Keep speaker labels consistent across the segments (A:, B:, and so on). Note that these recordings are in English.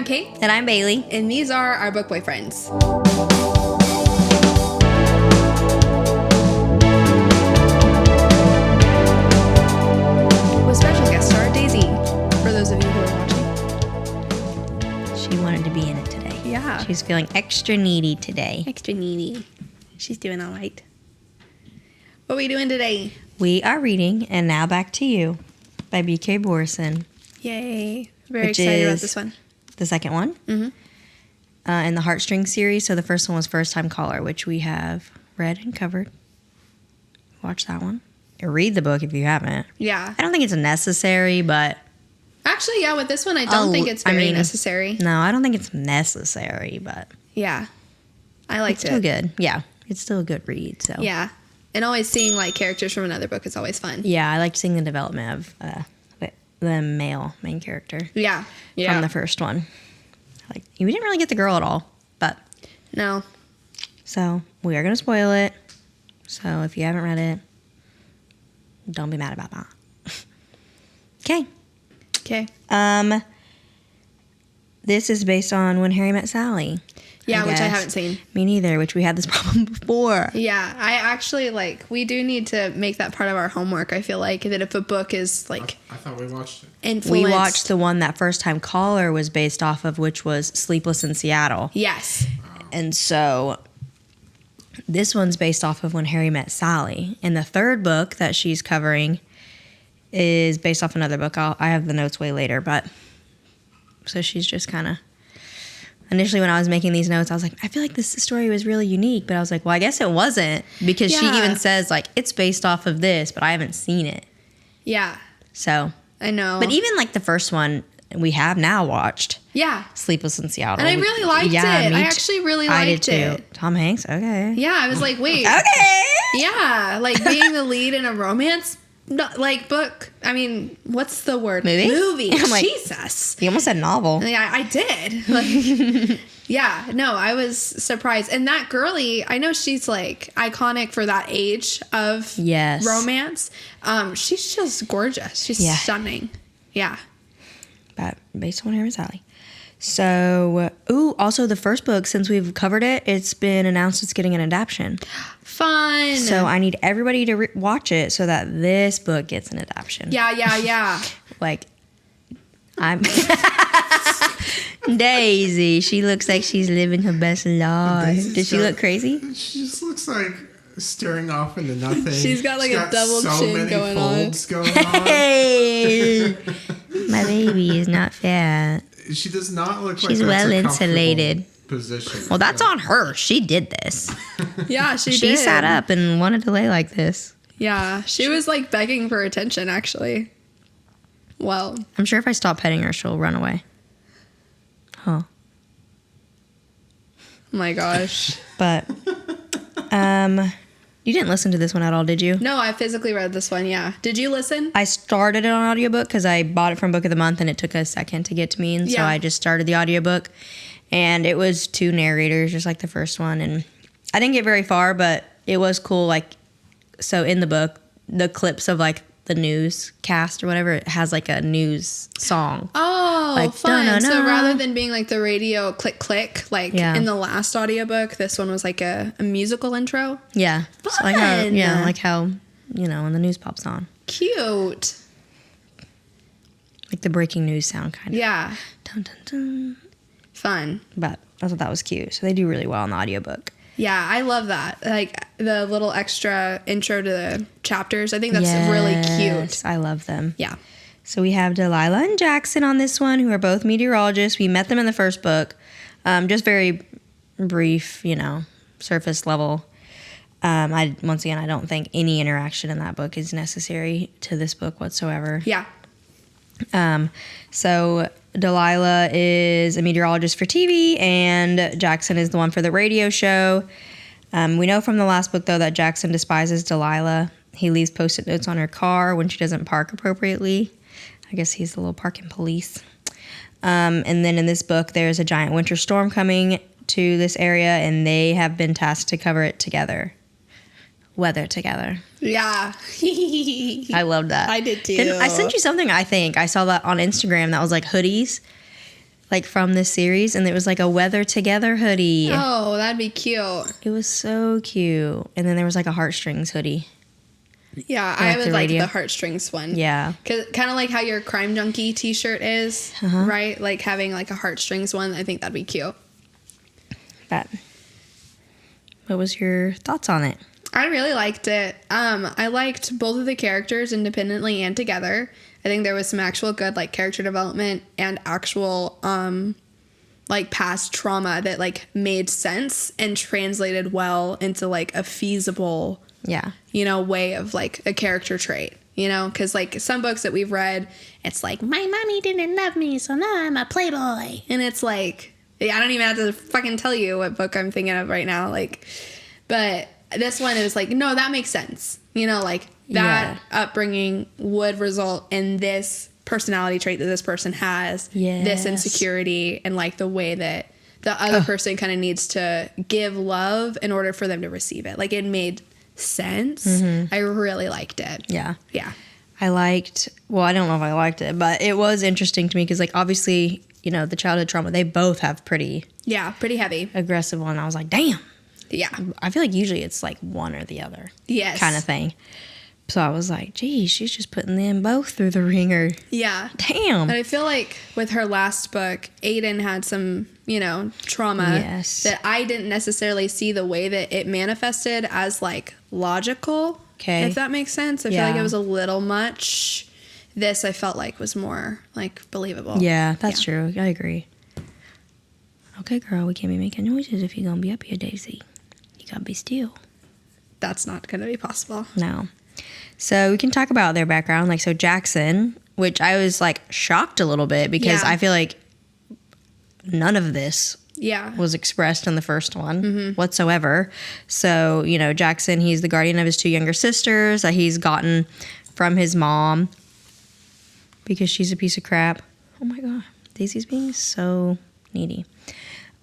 A: I'm Kate.
B: And I'm Bailey.
A: And these are our book boyfriends. With special guest star Daisy, for those of you who are watching.
B: She wanted to be in it today.
A: Yeah.
B: She's feeling extra needy today.
A: Extra needy. She's doing all right. What are we doing today?
B: We are reading And Now Back to You by B.K. Borison.
A: Yay. Very excited about this one.
B: The second one.
A: Mm-hmm.
B: In the Heartstrings series. So the first one was First Time Caller, which we have read and covered. Watch that one. Or read the book if you haven't.
A: Yeah.
B: I don't think it's necessary, but...
A: Actually, yeah, with this one, I don't think it's very necessary.
B: No, I don't think it's necessary, but...
A: Yeah. I liked
B: it's still good. Yeah. It's still a good read, so...
A: Yeah. And always seeing, like, characters from another book is always fun.
B: Yeah, I liked seeing the development of the male main character.
A: Yeah.
B: From the first one. Like, we didn't really get the girl at all, but...
A: No.
B: So, we are going to spoil it. So, if you haven't read it, don't be mad about that. Okay.
A: Okay.
B: This is based on When Harry Met Sally.
A: Yeah, which I haven't seen.
B: Me neither, which we had this problem before.
A: Yeah, I actually, we do need to make that part of our homework. I feel like that if a book is,
C: I thought we watched it.
B: We watched the one that First Time Caller was based off of, which was Sleepless in Seattle.
A: Yes.
B: And so this one's based off of When Harry Met Sally. And the third book that she's covering is based off another book. I have the notes way later, but so she's just kind of... Initially, when I was making these notes, I was like, I feel like this story was really unique. But I was like, well, I guess it wasn't. Because she even says, it's based off of this, but I haven't seen it.
A: Yeah.
B: So.
A: I know.
B: But even, the first one we have now watched.
A: Yeah.
B: Sleepless in Seattle.
A: And I really liked it. I actually really liked it.
B: I did too. Tom Hanks? Okay.
A: Yeah, I was like, wait.
B: Okay.
A: Yeah, being the lead in a romance book. I mean, what's the word?
B: Movie. I'm
A: Jesus.
B: You almost said novel.
A: Yeah, I did. Yeah, no, I was surprised. And that girly, I know she's iconic for that age of romance. She's just gorgeous. She's stunning. Yeah.
B: But based on Harry and Sally. So, also the first book, since we've covered it, it's been announced it's getting an adaptation.
A: Fun.
B: So I need everybody to watch it so that this book gets an adaptation.
A: Yeah.
B: I'm Daisy. She looks like she's living her best life. Does she look crazy?
C: She just looks like staring off into nothing.
A: She's got a double chin going on.
B: Hey, my baby is not fat.
C: She does not look like
B: she's well insulated.
C: Position.
B: Well, that's on her. She did this.
A: Yeah, she did.
B: She sat up and wanted to lay like this.
A: Yeah, she was begging for attention, actually. Well,
B: I'm sure if I stop petting her, she'll run away. Huh.
A: Oh my gosh.
B: But, you didn't listen to this one at all, did you?
A: No, I physically read this one, yeah. Did you listen?
B: I started it on audiobook because I bought it from Book of the Month and it took a second to get to me. And so I just started the audiobook. And it was 2 narrators, just like the first one. And I didn't get very far, but it was cool. So in the book, the clips of the newscast or whatever, it has a news song.
A: Oh, fun. Dun-dun-dun. So rather than being the radio click click in the last audiobook, this one was a musical intro.
B: Yeah.
A: Fun.
B: So how when the news pops on.
A: Cute.
B: The breaking news sound kind of.
A: Yeah.
B: Dun dun dun.
A: Fun.
B: But I thought that was cute. So they do really well in the audiobook.
A: Yeah, I love that. The little extra intro to the chapters. I think that's really cute.
B: I love them.
A: Yeah.
B: So we have Delilah and Jackson on this one, who are both meteorologists. We met them in the first book. Just very brief, surface level. I don't think any interaction in that book is necessary to this book whatsoever.
A: Yeah.
B: So Delilah is a meteorologist for TV, and Jackson is the one for the radio show. We know from the last book, though, that Jackson despises Delilah. He leaves Post-it notes on her car when she doesn't park appropriately. I guess he's the little parking police. And then in this book, there's a giant winter storm coming to this area, and they have been tasked to cover it together. Weather together.
A: Yeah.
B: I love that.
A: I did too.
B: I sent you something, I think. I saw that on Instagram that was hoodies. like from this series, and it was like a weather together hoodie.
A: Oh, that'd be cute.
B: It was so cute. And then there was like a Heartstrings hoodie.
A: Yeah, I would like the Heartstrings one.
B: Yeah.
A: Cause kind of like how your Crime Junkie t-shirt is, right? Like having like a Heartstrings one. I think that'd be cute.
B: But what was your thoughts on it?
A: I really liked it. I liked both of the characters independently and together. I think there was some actual good like character development and actual like past trauma that like made sense and translated well into like a feasible way of like a character trait, because like some books that we've read, it's like my mommy didn't love me, so now I'm a playboy, and it's like I don't even have to fucking tell you what book I'm thinking of right now, like, but this one is like, no, that makes sense, like that upbringing would result in this personality trait that this person has, this insecurity, and like the way that the other person kind of needs to give love in order for them to receive it. Like it made sense. I really liked it. Yeah.
B: I don't know if I liked it, but it was interesting to me because like obviously, the childhood trauma, they both have pretty
A: heavy
B: aggressive one. I was like, damn.
A: Yeah.
B: I feel like usually it's like one or the other.
A: Yes.
B: Kind of thing. So I was like, geez, she's just putting them both through the ringer.
A: Yeah.
B: Damn.
A: But I feel like with her last book, Aiden had some, trauma that I didn't necessarily see the way that it manifested as like logical. Okay. If that makes sense. I feel like it was a little much. This I felt like was more like believable.
B: Yeah, that's true. I agree. Okay, girl, we can't be making noises if you're going to be up here, Daisy. You got to be still.
A: That's not going to be possible.
B: No. So we can talk about their background. Like, so Jackson, which I was like shocked a little bit because I feel like none of this was expressed in the first one whatsoever. So, Jackson, he's the guardian of his two younger sisters that he's gotten from his mom because she's a piece of crap. Oh my God. Daisy's being so needy.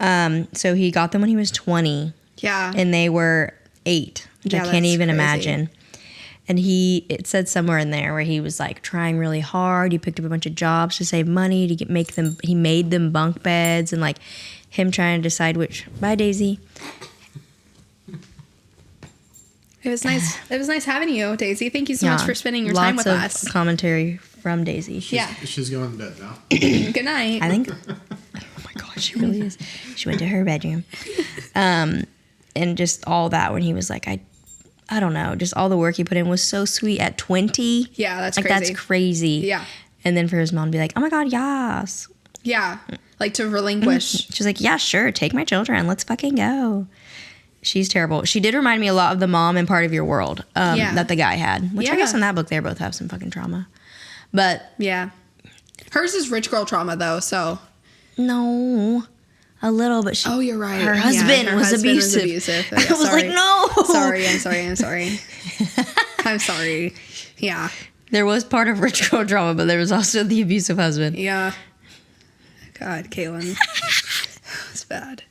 B: So he got them when he was 20.
A: Yeah.
B: And they were 8, which I can't even imagine. And it said somewhere in there where he was like trying really hard. He picked up a bunch of jobs to save money he made them bunk beds, and like him trying to decide which. Bye, Daisy.
A: It was nice. It was nice having you, Daisy. Thank you so much for spending your time with us.
B: Lots of commentary from Daisy.
C: She's going to bed now.
A: Good night.
B: I think. Oh my God, she really is. She went to her bedroom. And just all that when he was like, I don't know, just all the work he put in was so sweet at 20.
A: Yeah, that's
B: like,
A: crazy.
B: That's crazy.
A: Yeah.
B: And then for his mom to be like, oh my God, yes.
A: Yeah. Like to relinquish.
B: She's like, yeah, sure. Take my children. Let's fucking go. She's terrible. She did remind me a lot of the mom in Part of Your World that the guy had. Which I guess in that book, they both have some fucking trauma. But.
A: Yeah. Hers is rich girl trauma though, so.
B: No. A little, but
A: oh, you're right.
B: Her husband was abusive.
A: Yeah,
B: I was like, no.
A: I'm sorry. I'm sorry. Yeah.
B: There was part of rich girl drama, but there was also the abusive husband.
A: Yeah. God, Caitlin. That was bad.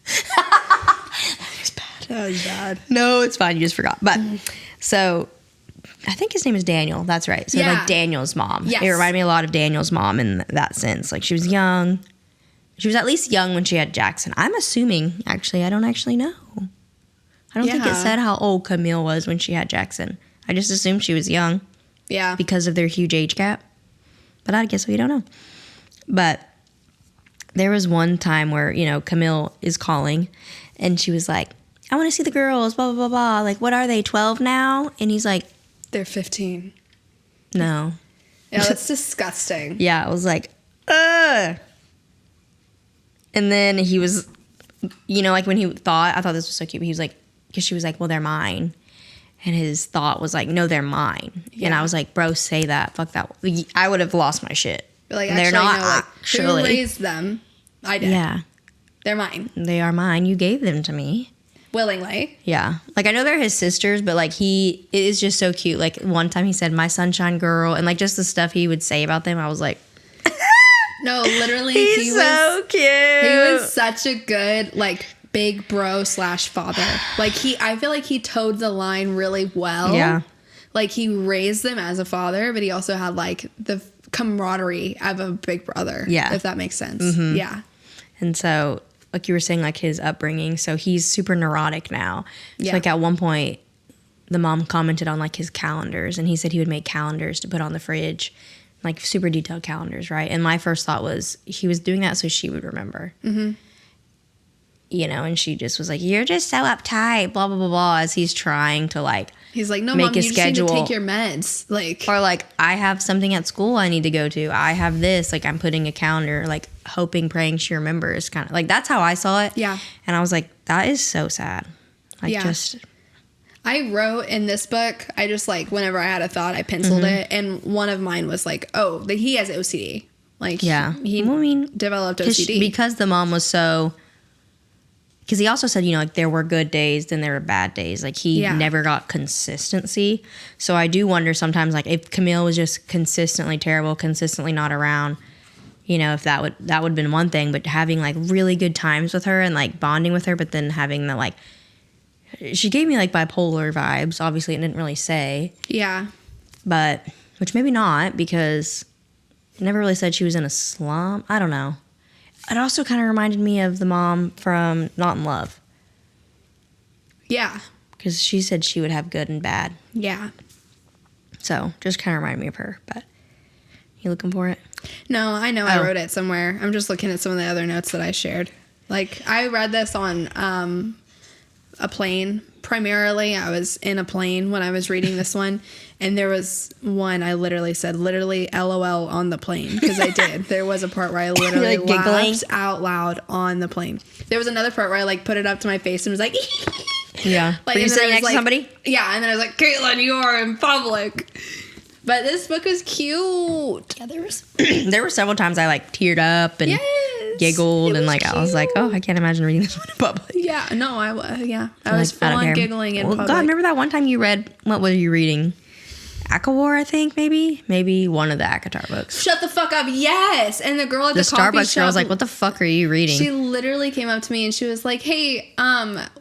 A: That was bad.
B: No, it's fine. You just forgot. But so I think his name is Daniel. That's right. So like Daniel's mom. Yes. It reminded me a lot of Daniel's mom in that sense. Like she was young. She was at least young when she had Jackson. I'm assuming, actually, I don't actually know. I don't think it said how old Camille was when she had Jackson. I just assumed she was young.
A: Yeah.
B: Because of their huge age gap. But I guess we don't know. But there was one time where, Camille is calling and she was like, I want to see the girls, blah, blah, blah, blah. Like, what are they, 12 now? And he's like,
A: they're 15.
B: No.
A: Yeah, that's disgusting.
B: Yeah, I was like, ugh. And then he was, like when I thought this was so cute, but he was like, because she was like, well, they're mine. And his thought was like, no, they're mine. Yeah. And I was like, bro, say that. Fuck that. I would have lost my shit.
A: Like, they're not actually. Who raised them? I did.
B: Yeah.
A: They're mine.
B: They are mine. You gave them to me.
A: Willingly.
B: Yeah. Like, I know they're his sisters, but like it is just so cute. Like one time he said, my sunshine girl. And like just the stuff he would say about them, I was like,
A: no, literally,
B: he was so cute.
A: He was such a good, like, big bro / father. Like, I feel like he towed the line really well.
B: Yeah.
A: Like, he raised them as a father, but he also had, like, the camaraderie of a big brother.
B: Yeah.
A: If that makes sense. Mm-hmm. Yeah.
B: And so, like you were saying, like his upbringing, so he's super neurotic now. So like at one point, the mom commented on like his calendars, and he said he would make calendars to put on the fridge, like super detailed calendars, right? And my first thought was he was doing that so she would remember. Mm-hmm. You know, and she just was like, "You're just so uptight," blah blah blah blah, as he's trying to like.
A: He's like, "No,
B: make
A: Mom, you just need to take your meds." Like,
B: or like, I have something at school I need to go to. I have this. Like, I'm putting a calendar, like hoping, praying she remembers. Kind of like that's how I saw it.
A: Yeah.
B: And I was like, that is so sad. Like, just.
A: I wrote in this book, I just like, whenever I had a thought, I penciled it. And one of mine was like, oh, he has OCD. Like, he developed OCD.
B: Because the mom was so. Because he also said, you know, like there were good days, then there were bad days. Like he never got consistency. So I do wonder sometimes, like if Camille was just consistently terrible, consistently not around, you know, if that would have been one thing. But having like really good times with her and like bonding with her, but then having the like, she gave me like bipolar vibes. Obviously, it didn't really say.
A: Yeah.
B: But which maybe not, because it never really said she was in a slump. I don't know. It also kind of reminded me of the mom from Not in Love.
A: Yeah.
B: Because she said she would have good and bad.
A: Yeah.
B: So, just kind of reminded me of her. But, you looking for it?
A: No, I know I wrote it somewhere. I'm just looking at some of the other notes that I shared. Like, I read this on a plane. Primarily, I was in a plane when I was reading this one. And there was one I literally said, LOL on the plane. Because I did. There was a part where I literally
B: like
A: laughed out loud on the plane. There was another part where I like put it up to my face and was like,
B: yeah.
A: Like,
B: were you sitting next to somebody?
A: Yeah. And then I was like, Caitlin, you are in public. But this book is cute.
B: Yeah, there were several times I like teared up and giggled and like cute. I was like, oh, I can't imagine reading this one in public.
A: Yeah, no, I was full on giggling in public.
B: God, remember that one time you read? What were you reading? ACOWAR, I think, maybe one of the ACOTAR books.
A: Shut the fuck up! Yes, and the girl at the coffee
B: Starbucks
A: shop
B: girl was like, "What the fuck are you reading?"
A: She literally came up to me and she was like, "Hey,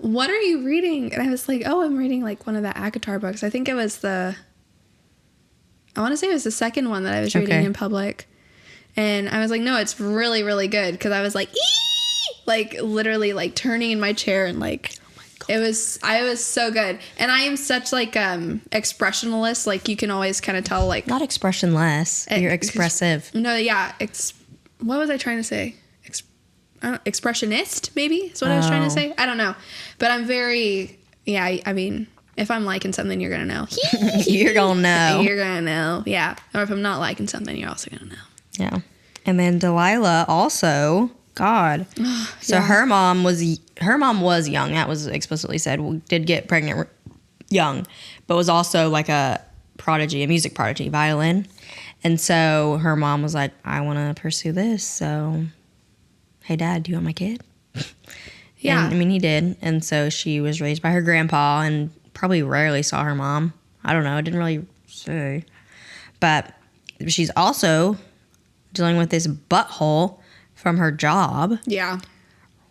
A: what are you reading?" And I was like, "Oh, I'm reading like one of the ACOTAR books. I think it was I want to say it was the second one that I was reading in public." And I was like, "No, it's really, really good." Because I was like, "Ee!" Like literally like turning in my chair and like. I was so good. And I am such like expressionless. Like you can always kind of tell like
B: not expressionless. You're expressive.
A: No, yeah. What was I trying to say? Expressionist, maybe is what I was trying to say. I don't know. But I'm very I mean, if I'm liking something, you're gonna know.
B: You're gonna know.
A: You're gonna know. Yeah. Or if I'm not liking something, you're also gonna know.
B: Yeah. And then Delilah also. God. So her mom was young. That was explicitly said. Did get pregnant young, but was also like a prodigy, a music prodigy, violin. And so her mom was like, I want to pursue this. So, hey, Dad, do you want my kid?
A: Yeah.
B: And, I mean, he did. And so she was raised by her grandpa and probably rarely saw her mom. I don't know. It didn't really say. But she's also dealing with this butthole from her job.
A: Yeah.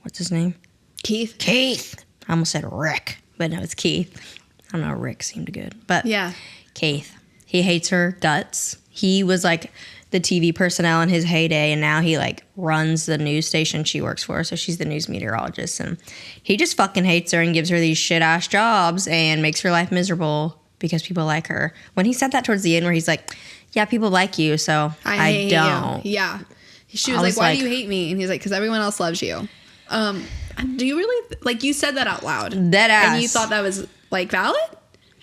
B: What's his name?
A: Keith.
B: I almost said Rick, but no, it's Keith. I don't know. Rick seemed good. But
A: yeah.
B: Keith. He hates her guts. He was like the TV personnel in his heyday, and now he like runs the news station she works for. So she's the news meteorologist, and he just fucking hates her and gives her these shit ass jobs and makes her life miserable because people like her. When he said that towards the end, where he's like, "Yeah, people like you, so I don't."
A: You. Yeah. She was like, why do you hate me? And he's like, because everyone else loves you. Do you really, like, you said that out loud?
B: Dead ass.
A: And you thought that was, like, valid?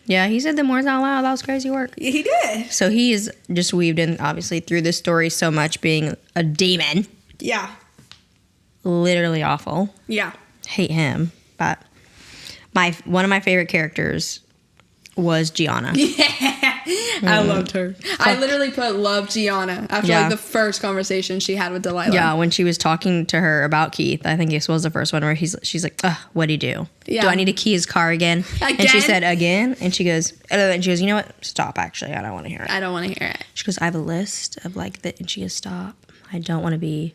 B: Yeah, he said them words out loud. That was crazy work.
A: He did.
B: So he is just weaved in, obviously, through this story so much being a demon.
A: Yeah.
B: Literally awful.
A: Yeah.
B: Hate him. But one of my favorite characters was Gianna.
A: Yeah. I loved her. I literally put love Gianna after like the first conversation she had with Delilah.
B: Yeah, when she was talking to her about Keith, I think this was the first one where she's like, what'd he do? Yeah. Do I need to key his car again? And she said, again? And she goes, you know what? Stop, actually. I don't want to hear it.
A: I don't want to hear it.
B: She goes, I have a list of like that. And she goes, stop. I don't want to be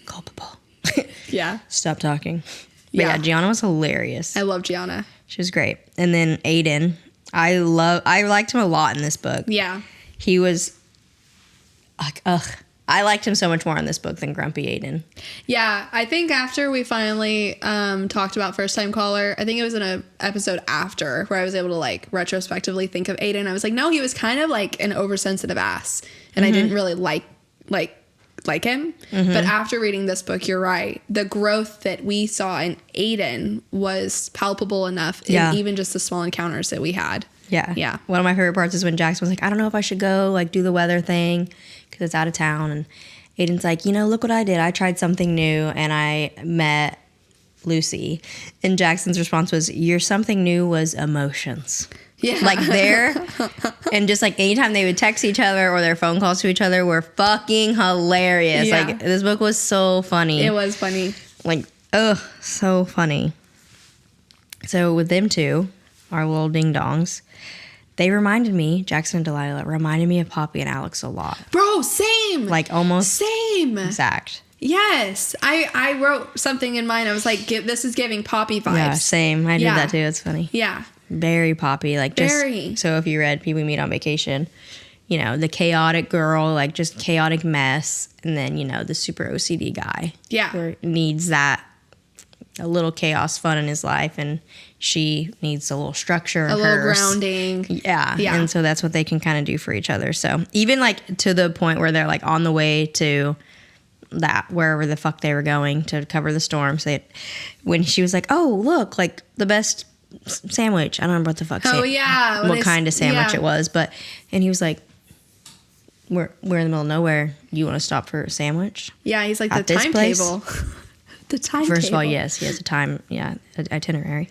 B: culpable.
A: Yeah.
B: Stop talking. But yeah, Gianna was hilarious.
A: I love Gianna.
B: She was great. And then Aiden. I liked him a lot in this book.
A: Yeah.
B: He was like, I liked him so much more in this book than Grumpy Aiden.
A: Yeah, I think after we finally talked about First Time Caller, I think it was in an episode after where I was able to like retrospectively think of Aiden. I was like, no, he was kind of like an oversensitive ass, and I didn't really like him. But after reading this book, you're right. The growth that we saw in Aiden was palpable enough in even just the small encounters that we had.
B: Yeah.
A: Yeah.
B: One of my favorite parts is when Jackson was like, I don't know if I should go like do the weather thing because it's out of town. And Aiden's like, look what I did. I tried something new and I met Lucy. And Jackson's response was, your something new was emotions.
A: Yeah.
B: Like there. And just like anytime they would text each other or their phone calls to each other were fucking hilarious.
A: Yeah.
B: Like this book was so funny.
A: It was funny.
B: Like, so funny. So with them two, our little ding dongs, they reminded me, Jackson and Delilah reminded me of Poppy and Alex a lot.
A: Bro, same.
B: Like almost
A: same.
B: exact.
A: Yes. I wrote something in mine. I was like, this is giving Poppy vibes.
B: Yeah, same. I did that too. It's funny.
A: Yeah.
B: Very Poppy. Like just,
A: Very.
B: so if you read People Meet on Vacation, the chaotic girl, like just chaotic mess. And then, the super OCD guy.
A: Yeah.
B: Who needs that, a little chaos fun in his life. And she needs a little structure in
A: a little
B: hers.
A: grounding.
B: Yeah. And so that's what they can kind of do for each other. So even like to the point where they're like on the way to that, wherever the fuck they were going to cover the storm. So when she was like, oh, look, like the best sandwich. I don't remember what the fuck.
A: Oh, yeah.
B: What kind of sandwich it was. And he was like, we're in the middle of nowhere. You want to stop for a sandwich?
A: Yeah. He's like,
B: At
A: the
B: this place?
A: timetable. The timetable.
B: First of all, yes, he has a itinerary.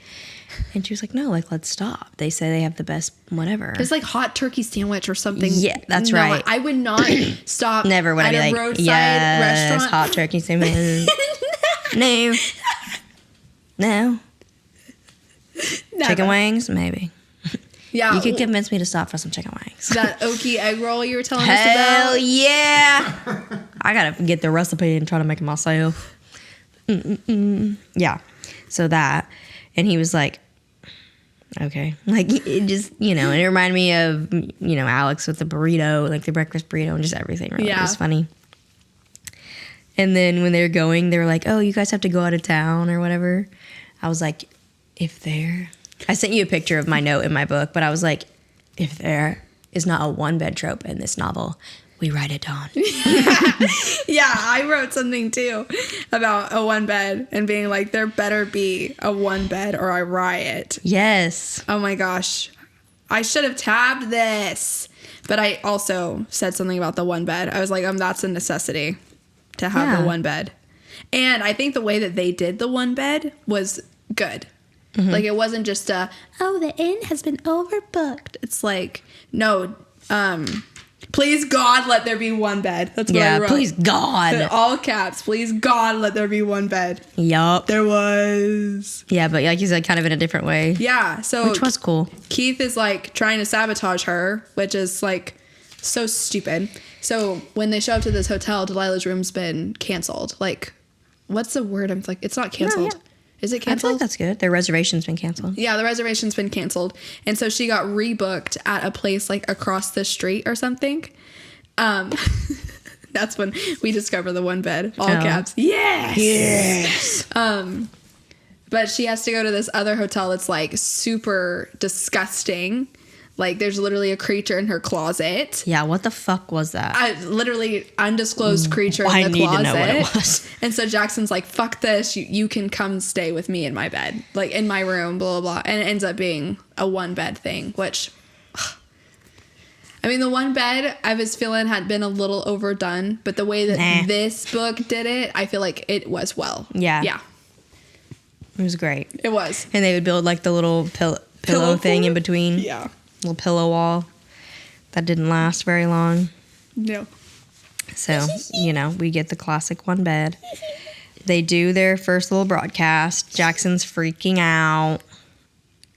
B: And she was like, no, like, let's stop. They say they have the best whatever.
A: It's like hot turkey sandwich or something.
B: Yeah, that's right.
A: I would not stop
B: Never would
A: at
B: I be
A: a
B: like,
A: roadside
B: yes,
A: restaurant.
B: hot turkey sandwich. No. No.
A: Never.
B: Chicken wings? Maybe.
A: Yeah.
B: You could convince me to stop for some chicken wings.
A: That Okie egg roll you were telling us
B: Hell
A: about.
B: yeah. I got to get the recipe and try to make it myself. Yeah. So that. And he was like, okay. Like, it just, it reminded me of, Alex with the burrito, like the breakfast burrito and just everything. Really.
A: Yeah.
B: It was funny. And then when they were going, they were like, oh, you guys have to go out of town or whatever. I was like, I sent you a picture of my note in my book, but I was like, if there is not a one-bed trope in this novel, we write it down.
A: Yeah, I wrote something too about a one bed and being like, there better be a one bed or I riot.
B: Yes.
A: Oh my gosh. I should have tabbed this. But I also said something about the one bed. I was like, that's a necessity to have the one bed. And I think the way that they did the one bed was good. Mm-hmm. Like, it wasn't just the inn has been overbooked. It's like, no, please God, let there be one bed. That's what I wrote.
B: Please God.
A: In all caps, please God, let there be one bed.
B: Yup.
A: There was.
B: Yeah, but like you said, kind of in a different way.
A: Yeah, so.
B: Which was cool.
A: Keith is like trying to sabotage her, which is like so stupid. So when they show up to this hotel, Delilah's room's been canceled. Like, what's the word? I'm like, it's not canceled.
B: Yeah.
A: Is it
B: I feel
A: canceled?
B: like that's good. Their reservation's been canceled.
A: Yeah, the reservation's been canceled. And so she got rebooked at a place like across the street or something. That's when we discover the one bed. All caps. Yes! But she has to go to this other hotel that's like super disgusting. Like, there's literally a creature in her closet.
B: Yeah, what the fuck was that?
A: Literally undisclosed creature in the closet. I need to know what it was. And so Jackson's like, fuck this. You can come stay with me in my bed. Like, in my room, blah, blah, blah. And it ends up being a one bed thing, which... I mean, the one bed I was feeling had been a little overdone. But the way that this book did it, I feel like it was well.
B: Yeah.
A: Yeah.
B: It was great.
A: It was.
B: And they would build like the little pillow thing in between.
A: Yeah.
B: Little pillow wall. That didn't last very long.
A: No.
B: So, we get the classic one bed. They do their first little broadcast. Jackson's freaking out.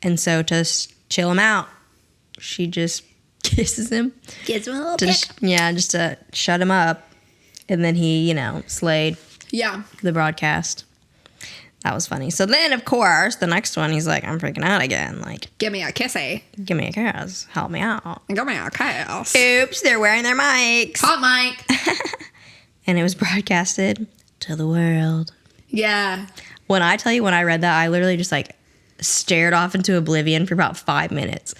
B: And so to chill him out, she just kisses him.
A: Gives him a little pick.
B: Just to shut him up. And then he, slayed the broadcast. That was funny. So then, of course, the next one, he's like, I'm freaking out again. Like,
A: give me a kissy.
B: Give me a kiss. Help me out.
A: Give me a kiss.
B: Oops, they're wearing their mics.
A: Hot mic.
B: and it was broadcasted to the world.
A: Yeah.
B: When I tell you, when I read that, I literally just like stared off into oblivion for about 5 minutes.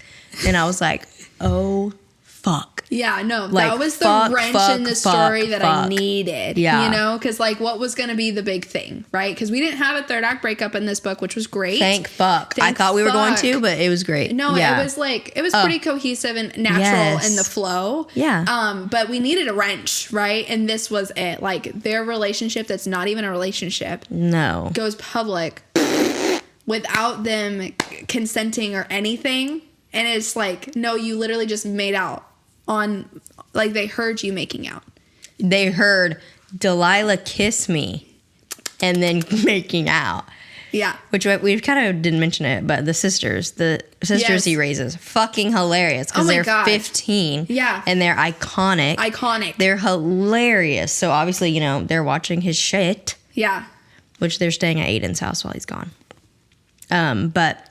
B: And I was like, oh, fuck.
A: Yeah, no,
B: Like,
A: that was the wrench in the story that I
B: fuck.
A: needed.
B: Yeah.
A: You know, because like what was going to be the big thing, right? Because we didn't have a third act breakup in this book, which was great.
B: Thank fuck. I thought we were going to, but it was great.
A: No,
B: yeah.
A: it was like, it was pretty cohesive and natural in the flow.
B: Yeah.
A: But we needed a wrench, right? And this was it. Like their relationship that's not even a relationship.
B: No.
A: Goes public without them consenting or anything. And it's like, no, you literally just made out on, like they heard you making out.
B: They heard Delilah kiss me and then making out.
A: Yeah.
B: Which we kind of didn't mention it, but the sisters
A: Yes.
B: he raises, fucking hilarious because they're
A: God.
B: 15.
A: Yeah.
B: And they're iconic.
A: Iconic.
B: They're hilarious. So obviously, you know, they're watching his shit.
A: Yeah.
B: Which they're staying at Aiden's house while he's gone. But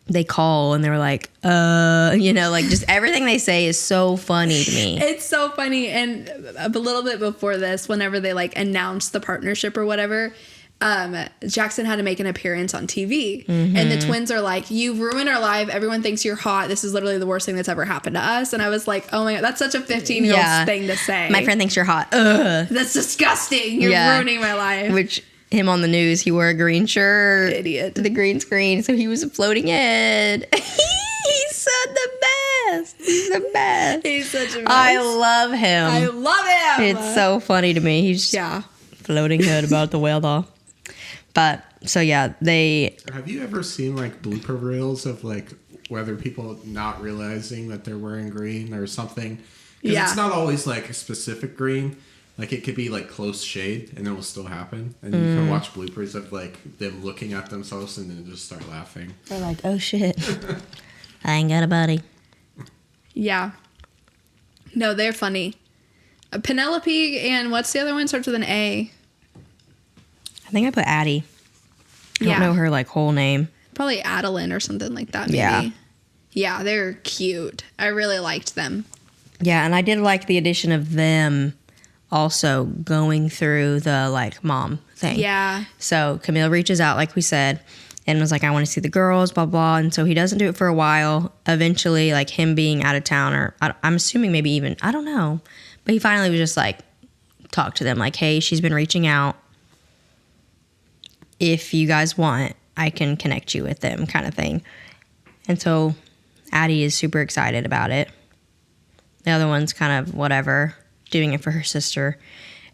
B: they call and they're like, you know, like just everything they say is so funny to me.
A: It's so funny. And a little bit before this, whenever they like announced the partnership or whatever, Jackson had to make an appearance on TV.
B: Mm-hmm.
A: And the twins are like, you've ruined our life. Everyone thinks you're hot. This is literally the worst thing that's ever happened to us. And I was like, oh my God, that's such a 15-year-old thing to say.
B: My friend thinks you're hot. Ugh.
A: That's disgusting. You're ruining my life.
B: Which him on the news, he wore a green shirt.
A: Idiot.
B: The green screen. So he was a floating head. He's so the best. He's the best.
A: He's such a mess.
B: I love him.
A: I love him.
B: It's so funny to me. He's just floating head about the whale doll. But so yeah,
C: Have you ever seen like blooper reels of like whether people not realizing that they're wearing green or something? Because it's not always like a specific green. Like it could be like close shade and it will still happen. And you can watch bloopers of like them looking at themselves and then just start laughing.
B: They're like, oh shit. I ain't got a body.
A: Yeah. No, they're funny. Penelope and what's the other one? Starts with an A.
B: I think I put Addie. I don't know her like whole name.
A: Probably Adeline or something like that. Maybe.
B: Yeah.
A: Yeah, they're cute. I really liked them.
B: Yeah, and I did like the addition of them also going through the like mom thing.
A: Yeah.
B: So Camille reaches out, like we said, and was like, I want to see the girls, blah, blah. And so he doesn't do it for a while. Eventually, like him being out of town, or I'm assuming maybe even, I don't know. But he finally was just like, talk to them like, hey, she's been reaching out. If you guys want, I can connect you with them, kind of thing. And so Addie is super excited about it. The other one's kind of whatever, doing it for her sister.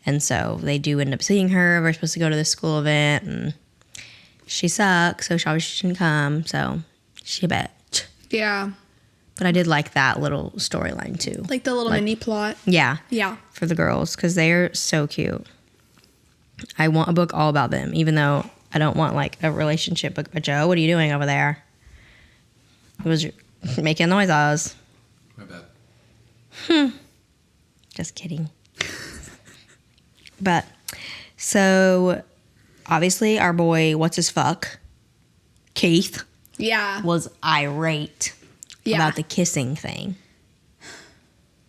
B: And so they do end up seeing her. We're supposed to go to this school event, and she sucks, so she obviously shouldn't come. So she a bitch.
A: Yeah.
B: But I did like that little storyline too.
A: Like the little mini plot.
B: Yeah.
A: Yeah.
B: For the girls, because they're so cute. I want a book all about them, even though I don't want like a relationship book. But Joe, what are you doing over there? It was making noises.
C: My bad.
B: Just kidding. But so obviously our boy, what's his fuck, Keith, was irate about the kissing thing.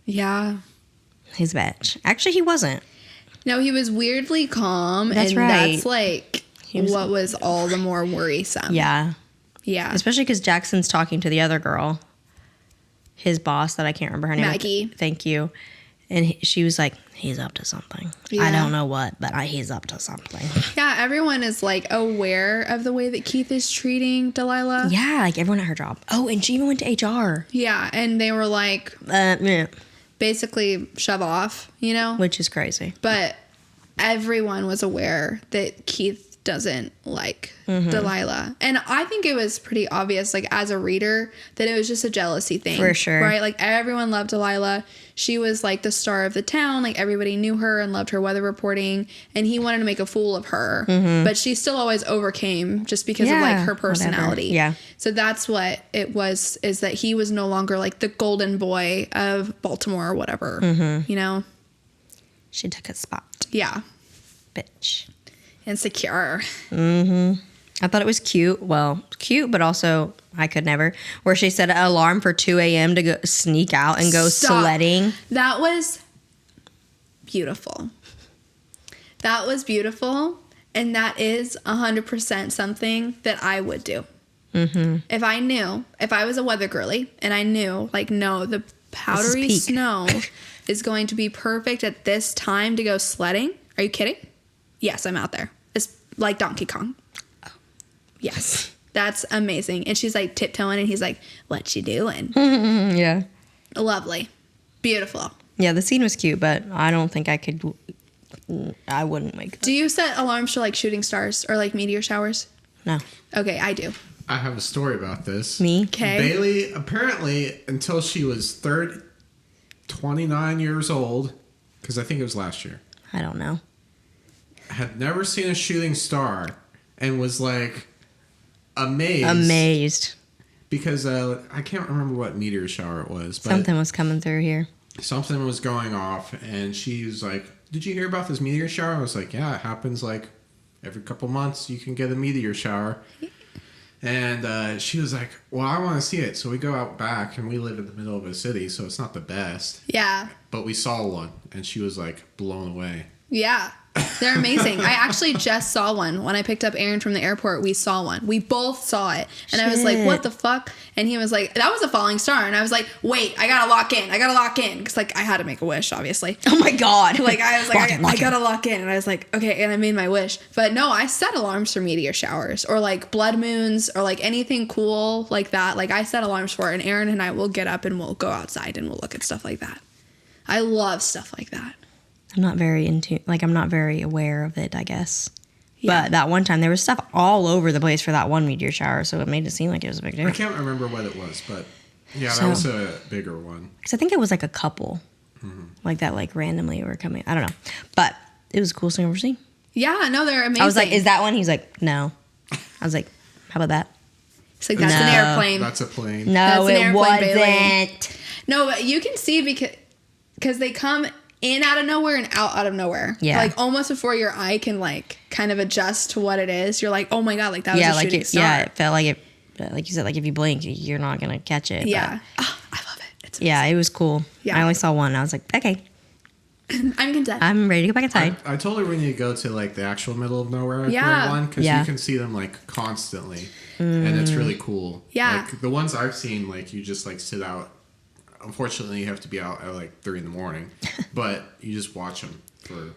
A: Yeah.
B: His bitch. Actually, he wasn't.
A: No, he was weirdly calm.
B: That's
A: and
B: right.
A: That's like what was all the more worrisome.
B: Yeah.
A: Yeah.
B: Especially because Jackson's talking to the other girl, his boss that I can't remember her name.
A: Maggie.
B: Thank you. And she was like, he's up to something.
A: Yeah.
B: I don't know what, but he's up to something.
A: Yeah, everyone is like aware of the way that Keith is treating Delilah.
B: Yeah, like everyone at her job. Oh, and she even went to HR.
A: Yeah, and they were like,
B: Yeah.
A: basically shove off, you know?
B: Which is crazy.
A: But everyone was aware that Keith doesn't like Delilah. And I think it was pretty obvious, like as a reader, that it was just a jealousy thing.
B: For sure.
A: Right? Like everyone loved Delilah. She was like the star of the town. Like everybody knew her and loved her weather reporting. And he wanted to make a fool of her. But she still always overcame just because of like her personality.
B: Whatever. Yeah.
A: So that's what it was, is that he was no longer like the golden boy of Baltimore or whatever. You know?
B: She took a spot.
A: Yeah.
B: Bitch.
A: Insecure.
B: I thought it was cute. Well, cute, but also I could never. Where she set an alarm for 2 a.m. to go sneak out and go
A: Stop.
B: sledding.
A: That was beautiful. That was beautiful. And that is 100% something that I would do. Mm-hmm. If I was a weather girly and I knew, like, no, the powdery snow is going to be perfect at this time to go sledding. Are you kidding? Yes, I'm out there. It's like Donkey Kong. Yes. That's amazing. And she's like tiptoeing and he's like, what you doing?
B: Yeah.
A: Lovely. Beautiful.
B: Yeah, the scene was cute, but I don't think I wouldn't wake up.
A: Do you set alarms for like shooting stars or like meteor showers?
B: No.
A: Okay, I do.
C: I have a story about this.
B: Me?
A: Okay.
C: Bailey, apparently, until she was 29 years old, because I think it was last year.
B: I don't know.
C: Had never seen a shooting star and was like
B: Amazed.
C: Because I can't remember what meteor shower it was. But
B: something was coming through here.
C: Something was going off, and she was like, did you hear about this meteor shower? I was like, yeah, it happens like every couple months you can get a meteor shower. And she was like, well, I want to see it. So we go out back, and we live in the middle of a city, so it's not the best.
A: Yeah.
C: But we saw one, and she was like blown away.
A: Yeah. They're amazing. I actually just saw one. When I picked up Aaron from the airport, we saw one. We both saw it. And I was like, what the fuck? And he was like, that was a falling star. And I was like, wait, I gotta lock in. Because, like, I had to make a wish, obviously.
B: Oh, my God.
A: Like, I was like, I gotta lock in. And I was like, okay. And I made my wish. But no, I set alarms for meteor showers or, like, blood moons or, like, anything cool like that. Like, I set alarms for it. And Aaron and I will get up and we'll go outside and we'll look at stuff like that. I love stuff like that.
B: I'm not very I'm not very aware of it, I guess. Yeah. But that one time, there was stuff all over the place for that one meteor shower, so it made it seem like it was a big deal.
C: I can't remember what it was, but yeah, that was a bigger one.
B: Because I think it was like a couple, like that, like randomly were coming. I don't know. But it was the coolest thing I've ever seen.
A: Yeah, no, they're amazing.
B: I was like, is that one? He's like, no. I was like, how about that?
A: It's like, that's an airplane.
C: That's a plane.
B: No, it wasn't. Bailey.
A: No, but you can see because they come in out of nowhere and out of nowhere.
B: Yeah.
A: Like almost before your eye can like kind of adjust to what it is. You're like, oh my God, like that was a shooting star.
B: Yeah, it felt like it, like you said, like if you blink, you're not going to catch it.
A: Yeah. Oh, I love it. It's amazing.
B: Yeah, it was cool. Yeah. I only saw one. I was like, okay.
A: I'm content.
B: I'm ready to go back inside.
C: I told her we need to go to like the actual middle of nowhere one because you can see them like constantly. And it's really cool.
A: Yeah.
C: Like the ones I've seen, like you just like sit out. Unfortunately, you have to be out at like 3 a.m, but you just watch them for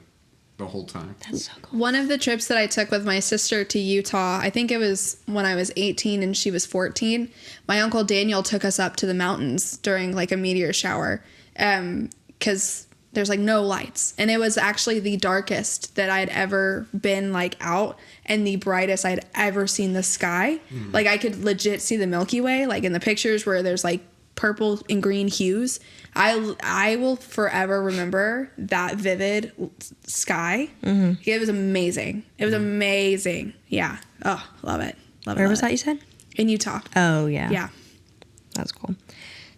C: the whole time.
B: That's so cool.
A: One of the trips that I took with my sister to Utah, I think it was when I was 18 and she was 14. My uncle Daniel took us up to the mountains during like a meteor shower, because there's like no lights, and it was actually the darkest that I'd ever been like out, and the brightest I'd ever seen the sky. Like I could legit see the Milky Way, like in the pictures where there's like purple and green hues. I will forever remember that vivid sky. It was amazing. It was amazing. Yeah. Oh, love it.
B: Where was that you said?
A: In Utah.
B: Oh, yeah.
A: Yeah.
B: That's cool.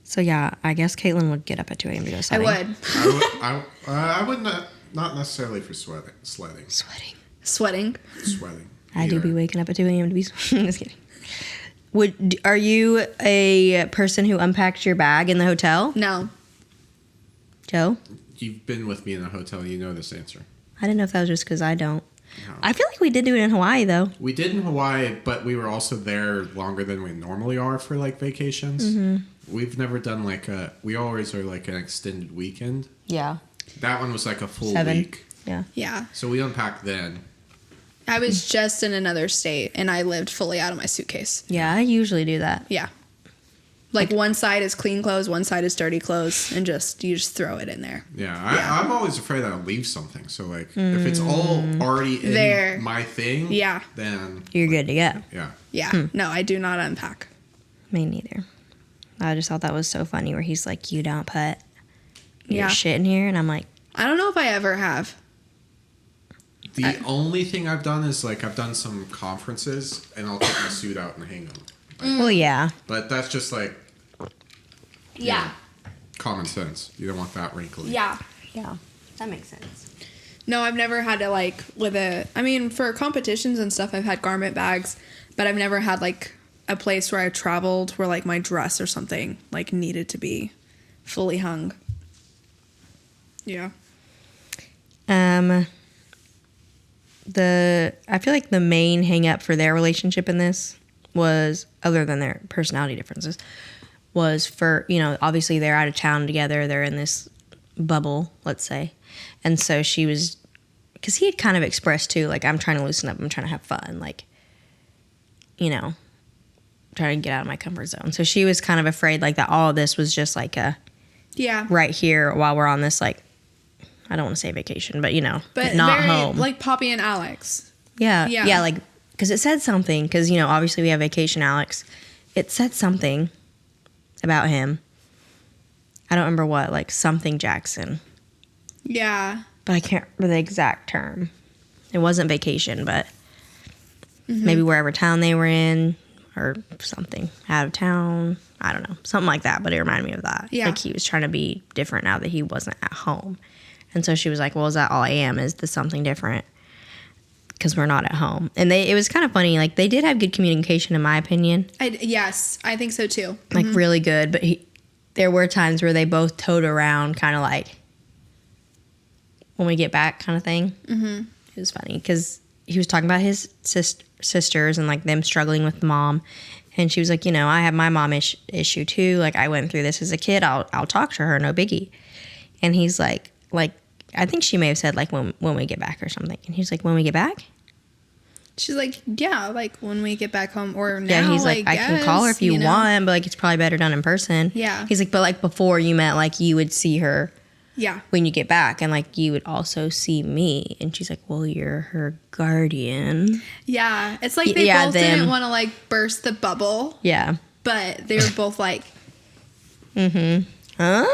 B: So, yeah, I guess Caitlin would get up at 2 a.m. to go sledding.
C: I would not necessarily for sledding.
A: Sweating.
B: I do be waking up at 2 a.m. to be just kidding. Are you a person who unpacked your bag in the hotel?
A: No.
B: Joe?
C: You've been with me in a hotel. You know this answer.
B: I didn't know if that was just because I don't.
C: No.
B: I feel like we did do it in Hawaii, though.
C: We did in Hawaii, but we were also there longer than we normally are for like vacations. We've never done like we always are like an extended weekend.
B: Yeah.
C: That one was like a full
B: 7.
C: week.
B: Yeah.
A: Yeah.
C: So we unpacked then.
A: I was just in another state and I lived fully out of my suitcase.
B: Yeah, I usually do that.
A: Yeah. Like one side is clean clothes, one side is dirty clothes, and you just throw it in there.
C: Yeah, I'm always afraid I'll leave something. So like, if it's all already in
A: there,
C: my thing, then
B: you're good to go.
C: Yeah.
A: Yeah. No, I do not unpack.
B: Me neither. I just thought that was so funny where he's like, you don't put your shit in here, and I'm like,
A: I don't know if I ever have.
C: The only thing I've done is like I've done some conferences and I'll take my suit out and hang them.
B: Well, yeah.
C: But that's just like common sense. You don't want that wrinkly.
A: Yeah.
B: Yeah. That makes sense.
A: No, I've never had to like for competitions and stuff, I've had garment bags, but I've never had like a place where I traveled where like my dress or something like needed to be fully hung. Yeah.
B: I feel like the main hang up for their relationship in this was, other than their personality differences, was for, you know, obviously they're out of town together. They're in this bubble, let's say. And so she was, because he had kind of expressed too, like, I'm trying to loosen up. I'm trying to have fun. Like, you know, trying to get out of my comfort zone. So she was kind of afraid, like, that all of this was just like right here while we're on this, like, I don't want to say vacation, but, you know, but not very, home.
A: Like Poppy and Alex.
B: Yeah. Yeah, like, because it said something, because, you know, obviously we have vacation Alex. It said something about him. I don't remember what, like something Jackson.
A: Yeah.
B: But I can't remember the exact term. It wasn't vacation, but maybe wherever town they were in or something. Out of town. I don't know. Something like that, but it reminded me of that.
A: Yeah.
B: Like he was trying to be different now that he wasn't at home. And so she was like, well, is that all I am? Is this something different? Because we're not at home. And it was kind of funny. Like, they did have good communication, in my opinion.
A: Yes, I think so, too.
B: Like, really good. But there were times where they both towed around kind of like, when we get back kind of thing. Mm-hmm. It was funny because he was talking about his sisters and, like, them struggling with the mom. And she was like, you know, I have my mom issue, too. Like, I went through this as a kid. I'll talk to her. No biggie. And he's like, I think she may have said, like, when we get back or something. And he's like, when we get back?
A: She's like, yeah, like, when we get back home or now.
B: Yeah, he's like, I can call her if you want, but, like, it's probably better done in person.
A: Yeah.
B: He's like, but, like, before you met, like, you would see her.
A: Yeah.
B: When you get back, and, like, you would also see me. And she's like, well, you're her guardian.
A: Yeah. It's like they both didn't want to, like, burst the bubble.
B: Yeah.
A: But they were both like,
B: Huh?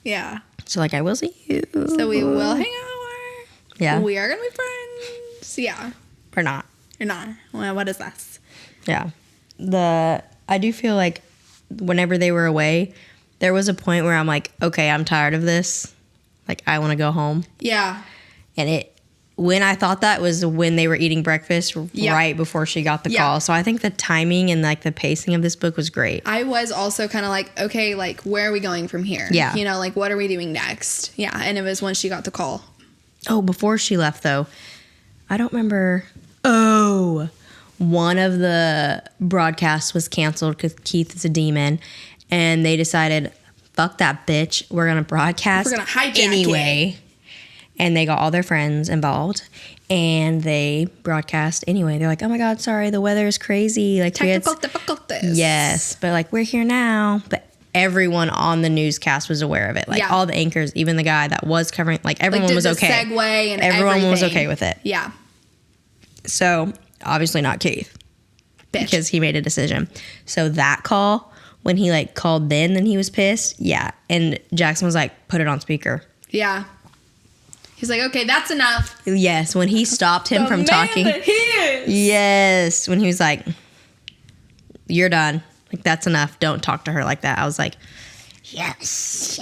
A: Yeah.
B: So, like, I will see you.
A: So we will hang out.
B: Yeah.
A: We are going to be friends. Yeah.
B: Or not.
A: Or not. Well, what is this?
B: Yeah. I do feel like whenever they were away, there was a point where I'm like, okay, I'm tired of this. Like, I want to go home.
A: Yeah.
B: And when I thought that was when they were eating breakfast right before she got the call. So I think the timing and, like, the pacing of this book was great.
A: I was also kind of like, okay, like, where are we going from here?
B: Yeah.
A: You know, like, what are we doing next? Yeah. And it was when she got the call.
B: Oh, before she left, though, I don't remember. Oh, one of the broadcasts was canceled because Keith is a demon. And they decided, fuck that bitch. We're going to broadcast
A: We're going to hijack
B: anyway.
A: it.
B: And they got all their friends involved. And they broadcast anyway. They're like, oh my God, sorry, the weather is crazy. Like,
A: technical difficulties.
B: Yes, but, like, we're here now. But everyone on the newscast was aware of it. Like, all the anchors, even the guy that was covering, like, everyone was okay.
A: Segue and
B: everyone was okay with it.
A: Yeah.
B: So, obviously not Keith. Bitch. Because he made a decision. So, that call, when he, like, called then he was pissed. Yeah. And Jackson was like, put it on speaker.
A: Yeah. He's like, okay, that's enough.
B: Yes, when he stopped him from talking.
A: That he is.
B: Yes, when he was like, you're done. Like, that's enough. Don't talk to her like that. I was like, yes.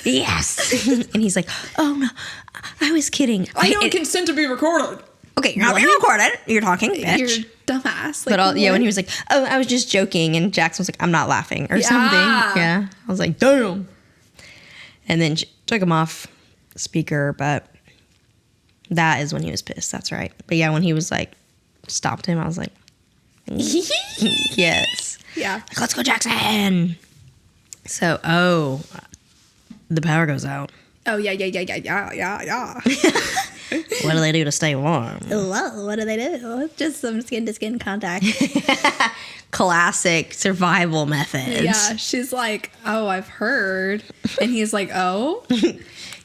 B: And he's like, oh, no, I was kidding.
A: I don't consent to be recorded.
B: Okay, you're not being recorded. You're talking, bitch.
A: You're dumbass.
B: Like, but when he was like, oh, I was just joking. And Jackson was like, I'm not laughing or something. Yeah. I was like, damn. And then she took him off speaker, but that is when he was pissed. That's right. But yeah, when he was like, stopped him, I was like, yes.
A: Yeah.
B: Like, let's go, Jackson. So, the power goes out.
A: Oh, yeah.
B: What do they do to stay warm?
A: Well, what do they do? Just some skin-to-skin contact.
B: Classic survival methods.
A: Yeah, she's like, oh, I've heard. And he's like, oh?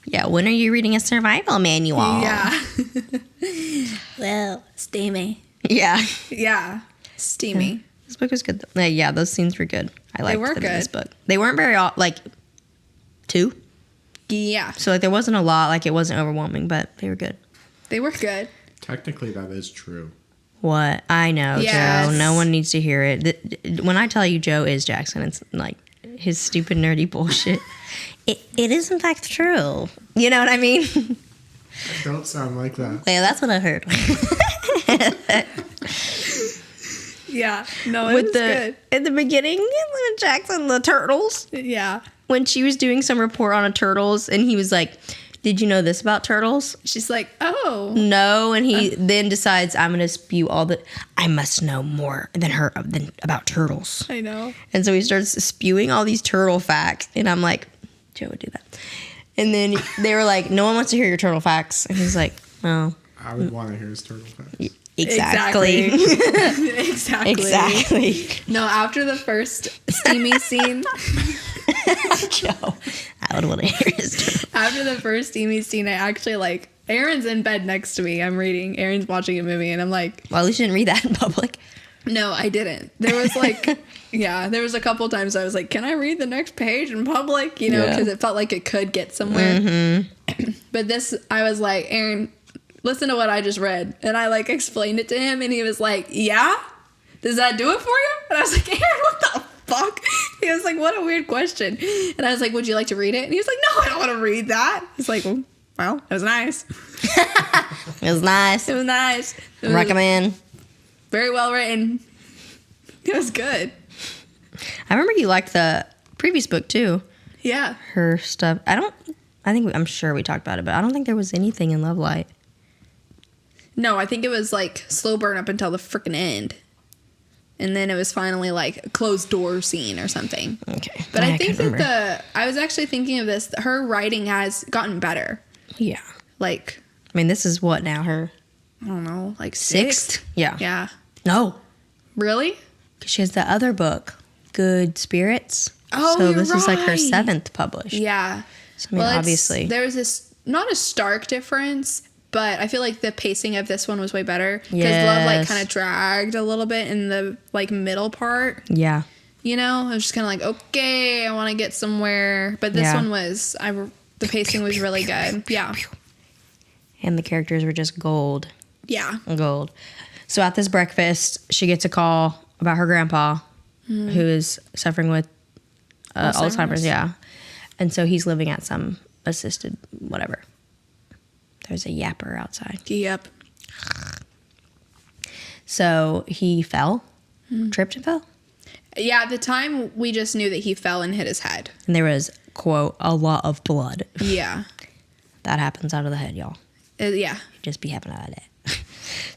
B: Yeah, when are you reading a survival manual?
A: Yeah. Well, steamy.
B: Yeah.
A: Yeah, steamy.
B: Yeah. This book was good. Yeah, those scenes were good. I liked them in this book. They weren't very, like, 2.
A: Yeah.
B: So, like, there wasn't a lot. Like, it wasn't overwhelming, but they were good.
A: They were good.
C: Technically, that is true.
B: What? I know,
A: yes.
B: Joe. No one needs to hear it. When I tell you Joe is Jackson, it's like his stupid, nerdy bullshit. It is, in fact, true. You know what I mean?
C: Don't sound like that.
B: Well, that's what I heard.
A: Yeah. No, it was good.
B: In the beginning, when Jackson, the turtles.
A: Yeah.
B: When she was doing some report on a turtles, and he was like, did you know this about turtles?
A: She's like, oh.
B: No, and he then decides, I'm going to spew I must know more than about turtles.
A: I know.
B: And so he starts spewing all these turtle facts, and I'm like, Joe would do that. And then they were like, no one wants to hear your turtle facts. And he's like, oh.
C: I would want to hear his turtle facts.
B: Exactly.
A: Exactly. No, after the first steamy scene.
B: Joe, I would want to hear his turtle.
A: After the first steamy scene, I actually Aaron's in bed next to me. I'm reading. Aaron's watching a movie, and I'm like,
B: well, at least you didn't read that in public.
A: No, I didn't. There was there was a couple times I was like, can I read the next page in public? You know, because it felt like it could get somewhere. Mm-hmm. But this, I was like, Aaron, listen to what I just read. And I explained it to him, and he was like, yeah? Does that do it for you? And I was like, Aaron, what the fuck? He was like, what a weird question. And I was like, would you like to read it? And he was like, no, I don't want to read that. He's like, well, it was nice.
B: It was nice.
A: It was nice.
B: Recommend.
A: Very well written. It was good.
B: I remember you liked the previous book too.
A: Yeah.
B: Her stuff. I'm sure we talked about it, but I don't think there was anything in Love Light.
A: No, I think it was slow burn up until the freaking end. And then it was finally a closed door scene or something.
B: Okay.
A: But I think that I was actually thinking of this, her writing has gotten better.
B: Yeah. This is what now, her?
A: I don't know,
B: sixth? Yeah.
A: Yeah.
B: No.
A: Really?
B: Because she has the other book, Good Spirits.
A: Oh,
B: so this is her
A: right.
B: 7th published.
A: Yeah.
B: So, obviously.
A: There's this, not a stark difference, but I feel like the pacing of this one was way better. Because Love kind of dragged a little bit in the middle part.
B: Yeah.
A: You know, I was just kind of okay, I want to get somewhere. But this one was, the pacing was really good. Yeah.
B: And the characters were just gold.
A: Yeah.
B: Gold. So at this breakfast, she gets a call about her grandpa, who is suffering with Alzheimer's. Yeah. And so he's living at some assisted whatever. There's a yapper outside.
A: Yep.
B: So he fell, tripped and fell.
A: Yeah, at the time, we just knew that he fell and hit his head.
B: And there was, quote, a lot of blood.
A: Yeah.
B: That happens out of the head, y'all.
A: Yeah.
B: Just be having out of that.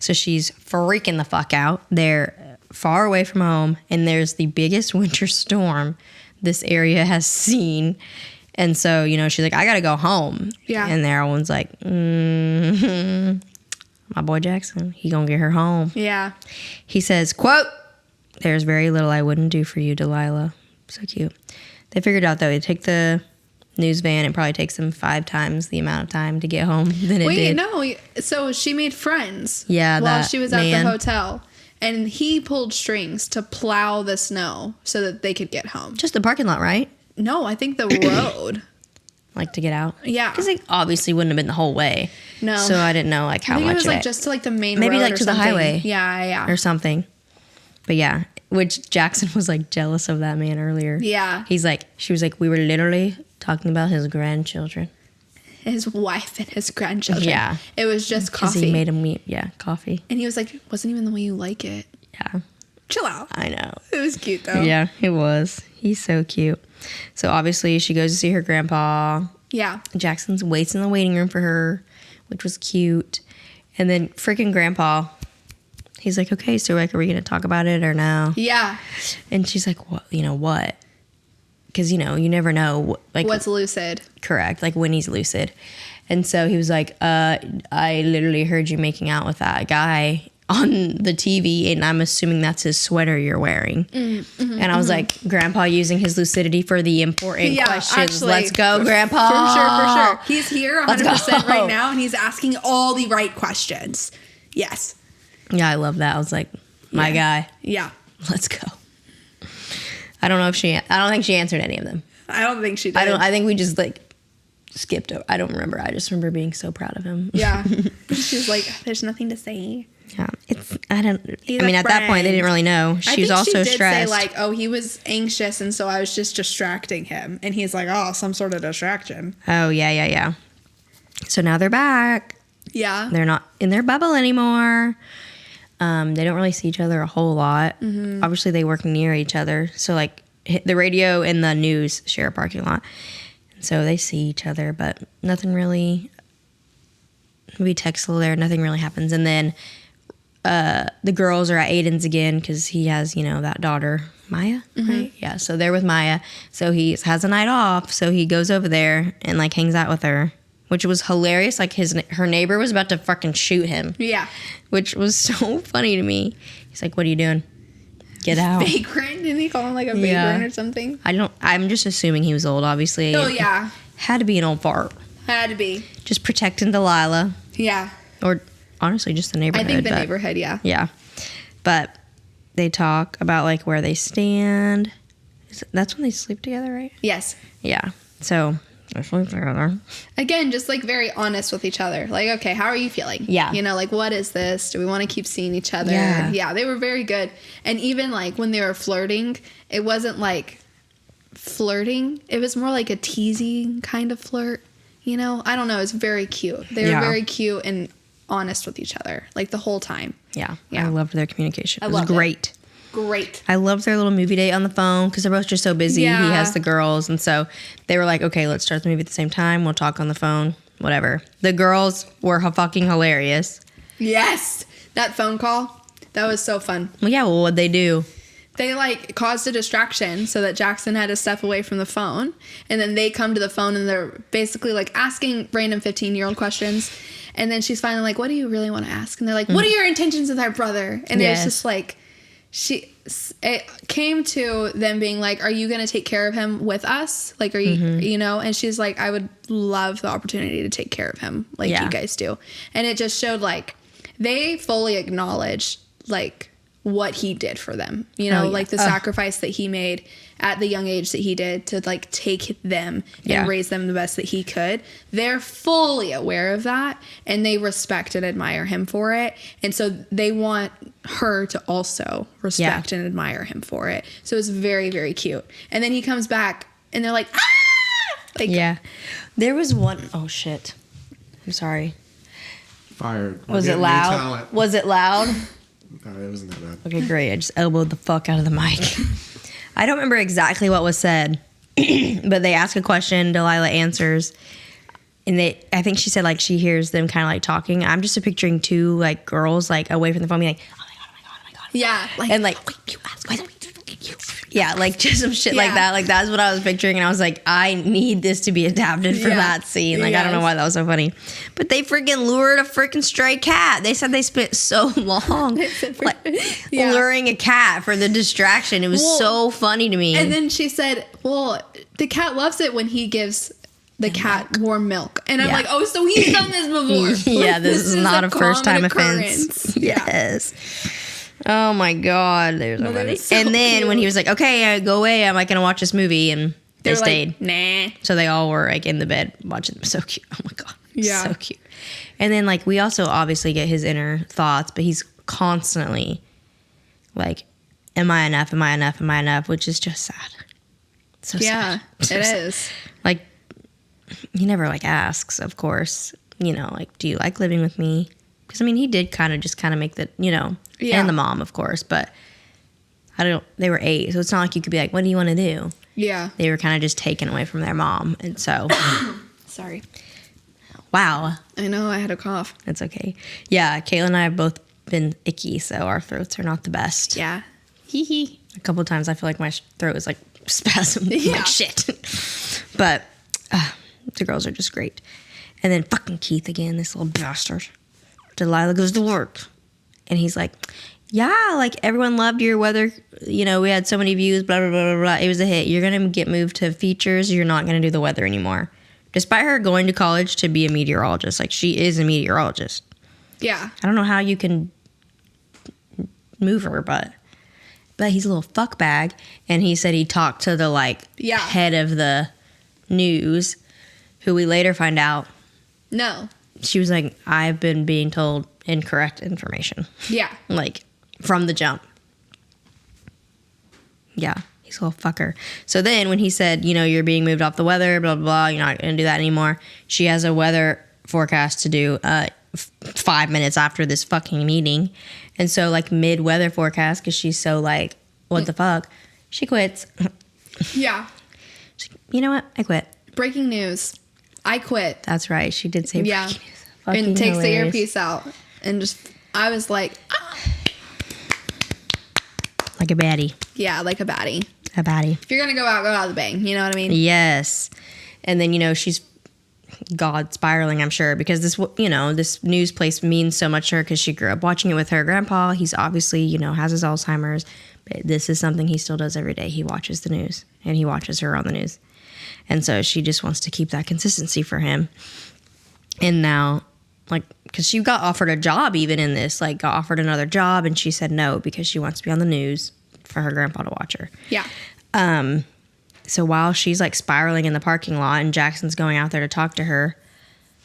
B: So she's freaking the fuck out. They're far away from home, and there's the biggest winter storm this area has seen. And so, she's like, I gotta go home.
A: Yeah.
B: And everyone's like, my boy Jackson, he gonna get her home.
A: Yeah.
B: He says, quote, there's very little I wouldn't do for you, Delilah. So cute. They figured out, though, they take the news van. It probably takes them 5 times the amount of time to get home than it did.
A: Wait, no. So she made friends.
B: Yeah,
A: while she was at the hotel. And he pulled strings to plow the snow so that they could get home.
B: Just the parking lot, right?
A: No, I think the road.
B: To get out?
A: Yeah.
B: Because it obviously wouldn't have been the whole way.
A: No.
B: So I didn't know, how much
A: it was, just to, the main
B: maybe,
A: road or
B: to
A: something.
B: the highway.
A: Yeah.
B: Or something. But, yeah. Which Jackson was, jealous of that man earlier.
A: Yeah.
B: She was like, we were literally talking about his grandchildren.
A: His wife and his grandchildren.
B: Yeah.
A: It was just coffee.
B: He made him eat, coffee.
A: And he was like, wasn't even the way you like it.
B: Yeah.
A: Chill out.
B: I know.
A: It was cute, though.
B: Yeah, it was. He's so cute. So, obviously, she goes to see her grandpa.
A: Yeah.
B: Jackson's waits in the waiting room for her, which was cute. And then freaking grandpa, he's like, okay, so are we going to talk about it or no?
A: Yeah.
B: And she's like, what? What? Because, you never know.
A: What's lucid.
B: Correct. When he's lucid. And so he was like, I literally heard you making out with that guy on the TV, and I'm assuming that's his sweater you're wearing. And I was like, Grandpa using his lucidity for the important questions.
A: Actually,
B: let's go, Grandpa.
A: For sure. He's here 100% right now, and he's asking all the right questions. Yes.
B: Yeah, I love that. I was like, my guy.
A: Yeah.
B: Let's go. I don't think she answered any of them.
A: I don't think she did.
B: I think we just skipped over. I don't remember. I just remember being so proud of him.
A: Yeah. She's like, there's nothing to say.
B: Yeah. At that point, they didn't really know. She was also stressed.
A: Say he was anxious, and so I was just distracting him. And he's like, oh, some sort of distraction.
B: Oh, yeah. So now they're back.
A: Yeah.
B: They're not in their bubble anymore. They don't really see each other a whole lot. Mm-hmm. Obviously, they work near each other. So, the radio and the news share a parking lot. So they see each other, but nothing really. We text a little there, nothing really happens. And then the girls are at Aiden's again because he has, that daughter, Maya, right? Yeah, so they're with Maya. So he has a night off, so he goes over there and, like, hangs out with her, which was hilarious. Like, her neighbor was about to fucking shoot him.
A: Yeah.
B: Which was so funny to me. He's like, what are you doing? Get out.
A: Vagrant? Didn't he call him, like, a vagrant or something?
B: I'm just assuming he was old, obviously.
A: Oh, yeah.
B: Had to be an old fart.
A: Had to be.
B: Just protecting Delilah.
A: Yeah.
B: Or, honestly, just the neighborhood.
A: I think the neighborhood, yeah.
B: Yeah. But they talk about, like, where they stand. That's when they sleep together, right?
A: Yes.
B: Yeah. So, they sleep together.
A: Again, just, like, very honest with each other. Like, okay, how are you feeling?
B: Yeah.
A: Like, what is this? Do we want to keep seeing each other?
B: Yeah.
A: Yeah, they were very good. And even, like, when they were flirting, it wasn't, like, flirting. It was more like a teasing kind of flirt. I don't know. It was very cute. They were very cute and honest with each other, like, the whole time.
B: Yeah. I loved their communication. It was
A: great. Great.
B: I loved their little movie date on the phone because they're both just so busy.
A: Yeah.
B: He has the girls. And so they were like, okay, let's start the movie at the same time. We'll talk on the phone, whatever. The girls were fucking hilarious.
A: Yes. That phone call, that was so fun.
B: Well, yeah, what'd they do?
A: They, like, caused a distraction so that Jackson had to step away from the phone. And then they come to the phone and they're basically, like, asking random 15-year-old questions. And then she's finally like, what do you really want to ask? And they're like, what are your intentions with our brother? And it's just like, it came to them being like, are you going to take care of him with us? Like, are you, and she's like, I would love the opportunity to take care of him like you guys do. And it just showed, like, they fully acknowledged, like, what he did for them, like the sacrifice that he made at the young age that he did to, like, take them and raise them the best that he could. They're fully aware of that, and they respect and admire him for it. And so they want her to also respect and admire him for it. So it's very, very cute. And then he comes back and they're like, ah! Like,
B: yeah. There was one, oh shit. I'm sorry.
C: Fired.
B: Was it loud? Was it loud?
C: No, it wasn't that bad.
B: Okay, great. I just elbowed the fuck out of the mic. I don't remember exactly what was said, but they ask a question, Delilah answers, and I think she said, like, she hears them kind of, like, talking. I'm just picturing two, like, girls, like, away from the phone being like, oh my god, oh my god, oh my god.
A: Yeah.
B: Like, and, like, wait, you ask, wait, yeah, like, just some shit like that. Like, that's what I was picturing, and I was like, I need this to be adapted for that scene. Like, I don't know why that was so funny. But they freaking lured a freaking stray cat. They said they spent so long luring a cat for the distraction. It was so funny to me.
A: And then she said, well, the cat loves it when he gives the cat warm milk. And I'm like, oh, so he's done this before.
B: Yeah, this is not a first-time offense. Yes. Oh my god, there's so funny. And then
A: cute.
B: When he was like, okay, go away, I'm like gonna watch this movie, and they stayed.
A: Like, nah.
B: So they all were, like, in the bed watching them. So cute. Oh my god.
A: Yeah.
B: So cute. And then, like, we also obviously get his inner thoughts, but he's constantly like, am I enough? Am I enough? Am I enough? Which is just sad. So sad. So
A: it
B: sad.
A: is.
B: Like, he never, like, asks, of course, like, do you like living with me? Because, I mean, he did kind of make the, and the mom, of course, but they were 8, so it's not like you could be like, what do you want to do?
A: Yeah.
B: They were kind of just taken away from their mom, and so.
A: Sorry.
B: Wow.
A: I know, I had a cough.
B: That's okay. Yeah, Kayla and I have both been icky, so our throats are not the best.
A: Yeah. Hee hee.
B: A couple of times I feel like my throat is, like, spasm.
A: Yeah.
B: Like shit. But the girls are just great. And then fucking Keith again, this little bastard. Delilah goes to work. And he's like, yeah, like, everyone loved your weather. We had so many views, blah, blah, blah, blah, blah. It was a hit. You're going to get moved to features. You're not going to do the weather anymore. Despite her going to college to be a meteorologist. Like, she is a meteorologist.
A: Yeah.
B: I don't know how you can move her, but he's a little fuck bag. And he said he talked to the, like, head of the news, who we later find out.
A: No.
B: She was like, I've been being told incorrect information.
A: Yeah.
B: Like, from the jump. Yeah, he's a little fucker. So then when he said, you're being moved off the weather, blah, blah, blah, you're not going to do that anymore. She has a weather forecast to do 5 minutes after this fucking meeting. And so, like, mid-weather forecast, because she's so, like, what the fuck? She quits.
A: Yeah.
B: She's like, you know what? I quit.
A: breaking news. I quit.
B: That's right. She did say breaking news. Fucking
A: and takes
B: hilarious.
A: the earpiece out. And just, I was like, ah.
B: Like a baddie.
A: Yeah, like a baddie.
B: A baddie.
A: If you're going to go out with a bang. You know what I mean?
B: Yes. And then, you know, she's God spiraling, I'm sure, because this, you know, this news place means so much to her because she grew up watching it with her grandpa. He's obviously, you know, has his Alzheimer's, but this is something he still does every day. He watches the news and he watches her on the news. And so she just wants to keep that consistency for him. And now, like, because she got offered a job even in this, like, got offered another job, and she said no because she wants to be on the news for her grandpa to watch her.
A: Yeah.
B: So while she's, like, spiraling in the parking lot and Jackson's going out there to talk to her,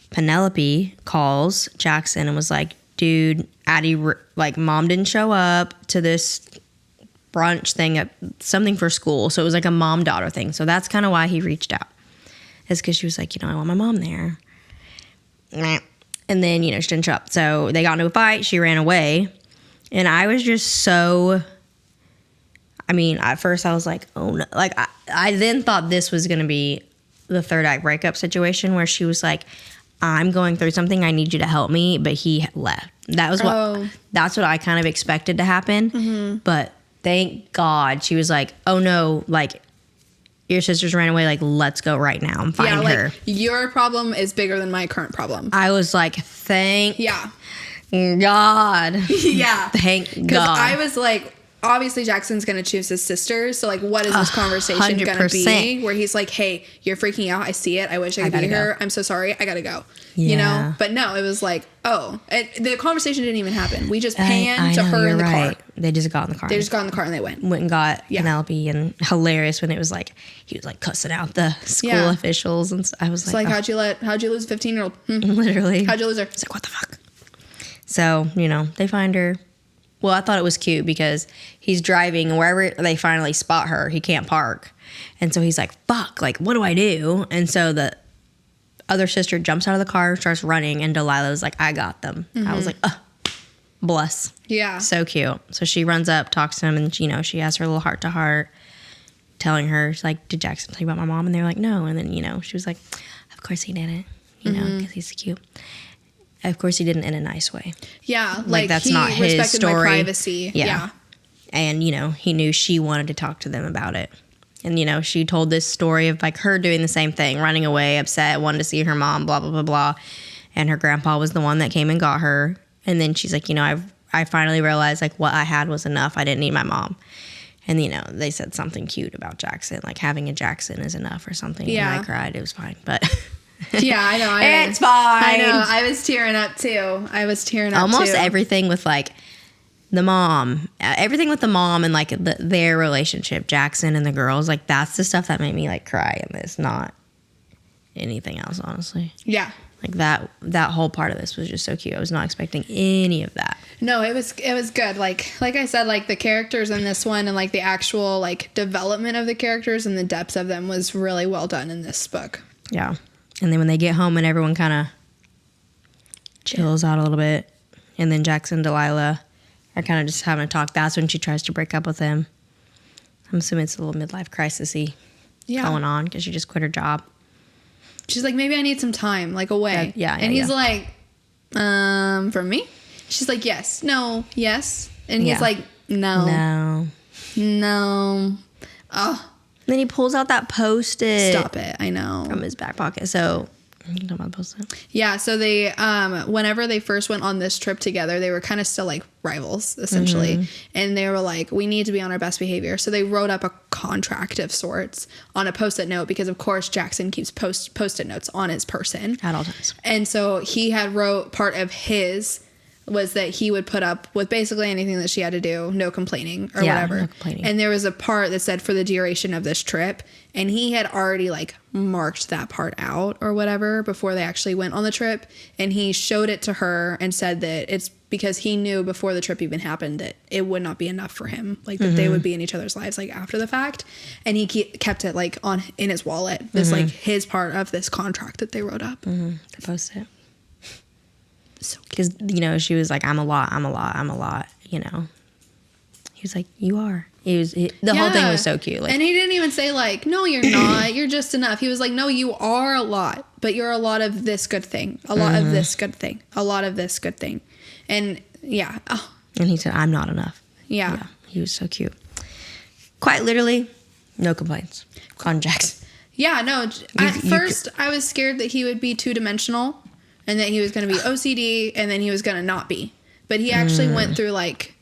B: Penelope calls Jackson and was like, dude, Addie, like, mom didn't show up to this brunch thing at something for school. So it was like a mom-daughter thing. So that's kind of why he reached out. It's because she was like, you know, I want my mom there. And then, you know, she didn't show up. So they got into a fight. She ran away. And I was just so... I mean, at first I was like, oh no. Like, I then thought this was going to be the third act breakup situation where she was like, I'm going through something. I need you to help me. But he left. That's what I kind of expected to happen. Mm-hmm. But thank God she was like, oh no, like, your sisters ran away. Like, let's go right now and find her.
A: Your problem is bigger than my current problem.
B: I was like, thank God.
A: Yeah.
B: Thank God.
A: Because I was like, obviously Jackson's going to choose his sisters. So, like, what is this conversation going to be? Where he's like, hey, you're freaking out. I see it. I wish I could be here. I'm so sorry. I got to go. Yeah. You know? But no, it was like, oh. The conversation didn't even happen. We just panned to her in the car.
B: They just got in the car.
A: And they went.
B: Went and got Penelope, and hilarious when it was like, he was like cussing out the school officials. And I was like,
A: how'd you lose a 15-year-old?
B: Literally.
A: How'd you lose her?
B: It's like, what the fuck? So, you know, they find her. Well, I thought it was cute because he's driving, and wherever they finally spot her, he can't park. And so he's like, fuck, like, what do I do? And so the other sister jumps out of the car, starts running, and Delilah was like, I got them. Mm-hmm. I was like, bless. Yeah. So cute. So she runs up, talks to him, and, you know, she has her little heart-to-heart, telling her, she's like, did Jackson tell you about my mom? And they were like, no. And then, you know, she was like, of course he didn't, you know, because he's cute. Of course, he didn't in a nice way.
A: Yeah,
B: like that's not his story.
A: My privacy. Yeah,
B: and you know, he knew she wanted to talk to them about it, and you know, she told this story of like her doing the same thing, running away, upset, wanted to see her mom, blah blah blah blah, and her grandpa was the one that came and got her, and then she's like, you know, I finally realized like what I had was enough. I didn't need my mom, and you know, they said something cute about Jackson, like having a Jackson is enough or something. Yeah, and I cried. It was fine, but.
A: Yeah, I know.
B: It's fine.
A: I know. I was tearing up too.
B: Almost everything with like the mom, everything with the mom and like their relationship, Jackson and the girls, like that's the stuff that made me like cry in this, not anything else, honestly.
A: Yeah.
B: Like that whole part of this was just so cute. I was not expecting any of that.
A: No, it was good. Like I said, like the characters in this one and like the actual like development of the characters and the depth of them was really well done in this book.
B: Yeah. And then when they get home and everyone kind of chills out a little bit, and then Jackson and Delilah are kind of just having a talk, that's when she tries to break up with him. I'm assuming it's a little midlife crisis-y going on because she just quit her job.
A: She's like, maybe I need some time, like away. And he's like, from me? She's like, yes. No. Yes. And he's like, no. Oh.
B: Then he pulls out that Post-it.
A: Stop it. I know.
B: From his back pocket. So, you can talk about the Post-it.
A: Yeah. So they, whenever they first went on this trip together, they were kind of still like rivals, essentially. Mm-hmm. And they were like, we need to be on our best behavior. So they wrote up a contract of sorts on a Post-it note because, of course, Jackson keeps Post-it notes on his person.
B: At all times.
A: And so he had wrote part of his was that he would put up with basically anything that she had to do, no complaining or whatever. No complaining. And there was a part that said for the duration of this trip, and he had already like marked that part out or whatever before they actually went on the trip, and he showed it to her and said that it's because he knew before the trip even happened that it would not be enough for him, like that they would be in each other's lives like after the fact, and he kept it like on in his wallet, this like his part of this contract that they wrote up.
B: The Post-it. Because, you know, she was like, I'm a lot, you know. He was like, you are. The whole thing was so cute. Like,
A: and he didn't even say like, no, you're not. You're just enough. He was like, no, you are a lot, but you're a lot of this good thing. A lot of this good thing. A lot of this good thing. And yeah. Oh.
B: And he said, I'm not enough.
A: Yeah.
B: He was so cute. Quite literally, no complaints on Jackson.
A: Yeah, no. At first, I was scared that he would be two-dimensional and that he was going to be OCD and then he was going to not be. But he actually went through, like,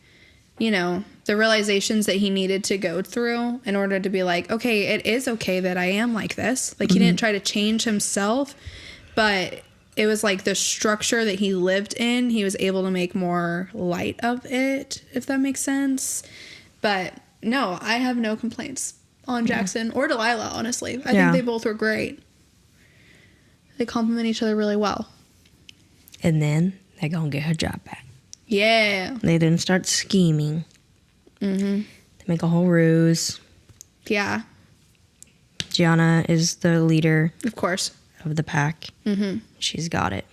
A: you know, the realizations that he needed to go through in order to be like, okay, it is okay that I am like this. Like, he didn't try to change himself, but it was like the structure that he lived in, he was able to make more light of it, if that makes sense. But no, I have no complaints on Jackson or Delilah, honestly. I think they both were great. They complement each other really well.
B: And then they're going to get her job back.
A: Yeah.
B: They then start scheming. They make a whole ruse.
A: Yeah.
B: Gianna is the leader.
A: Of course.
B: Of the pack. She's got it.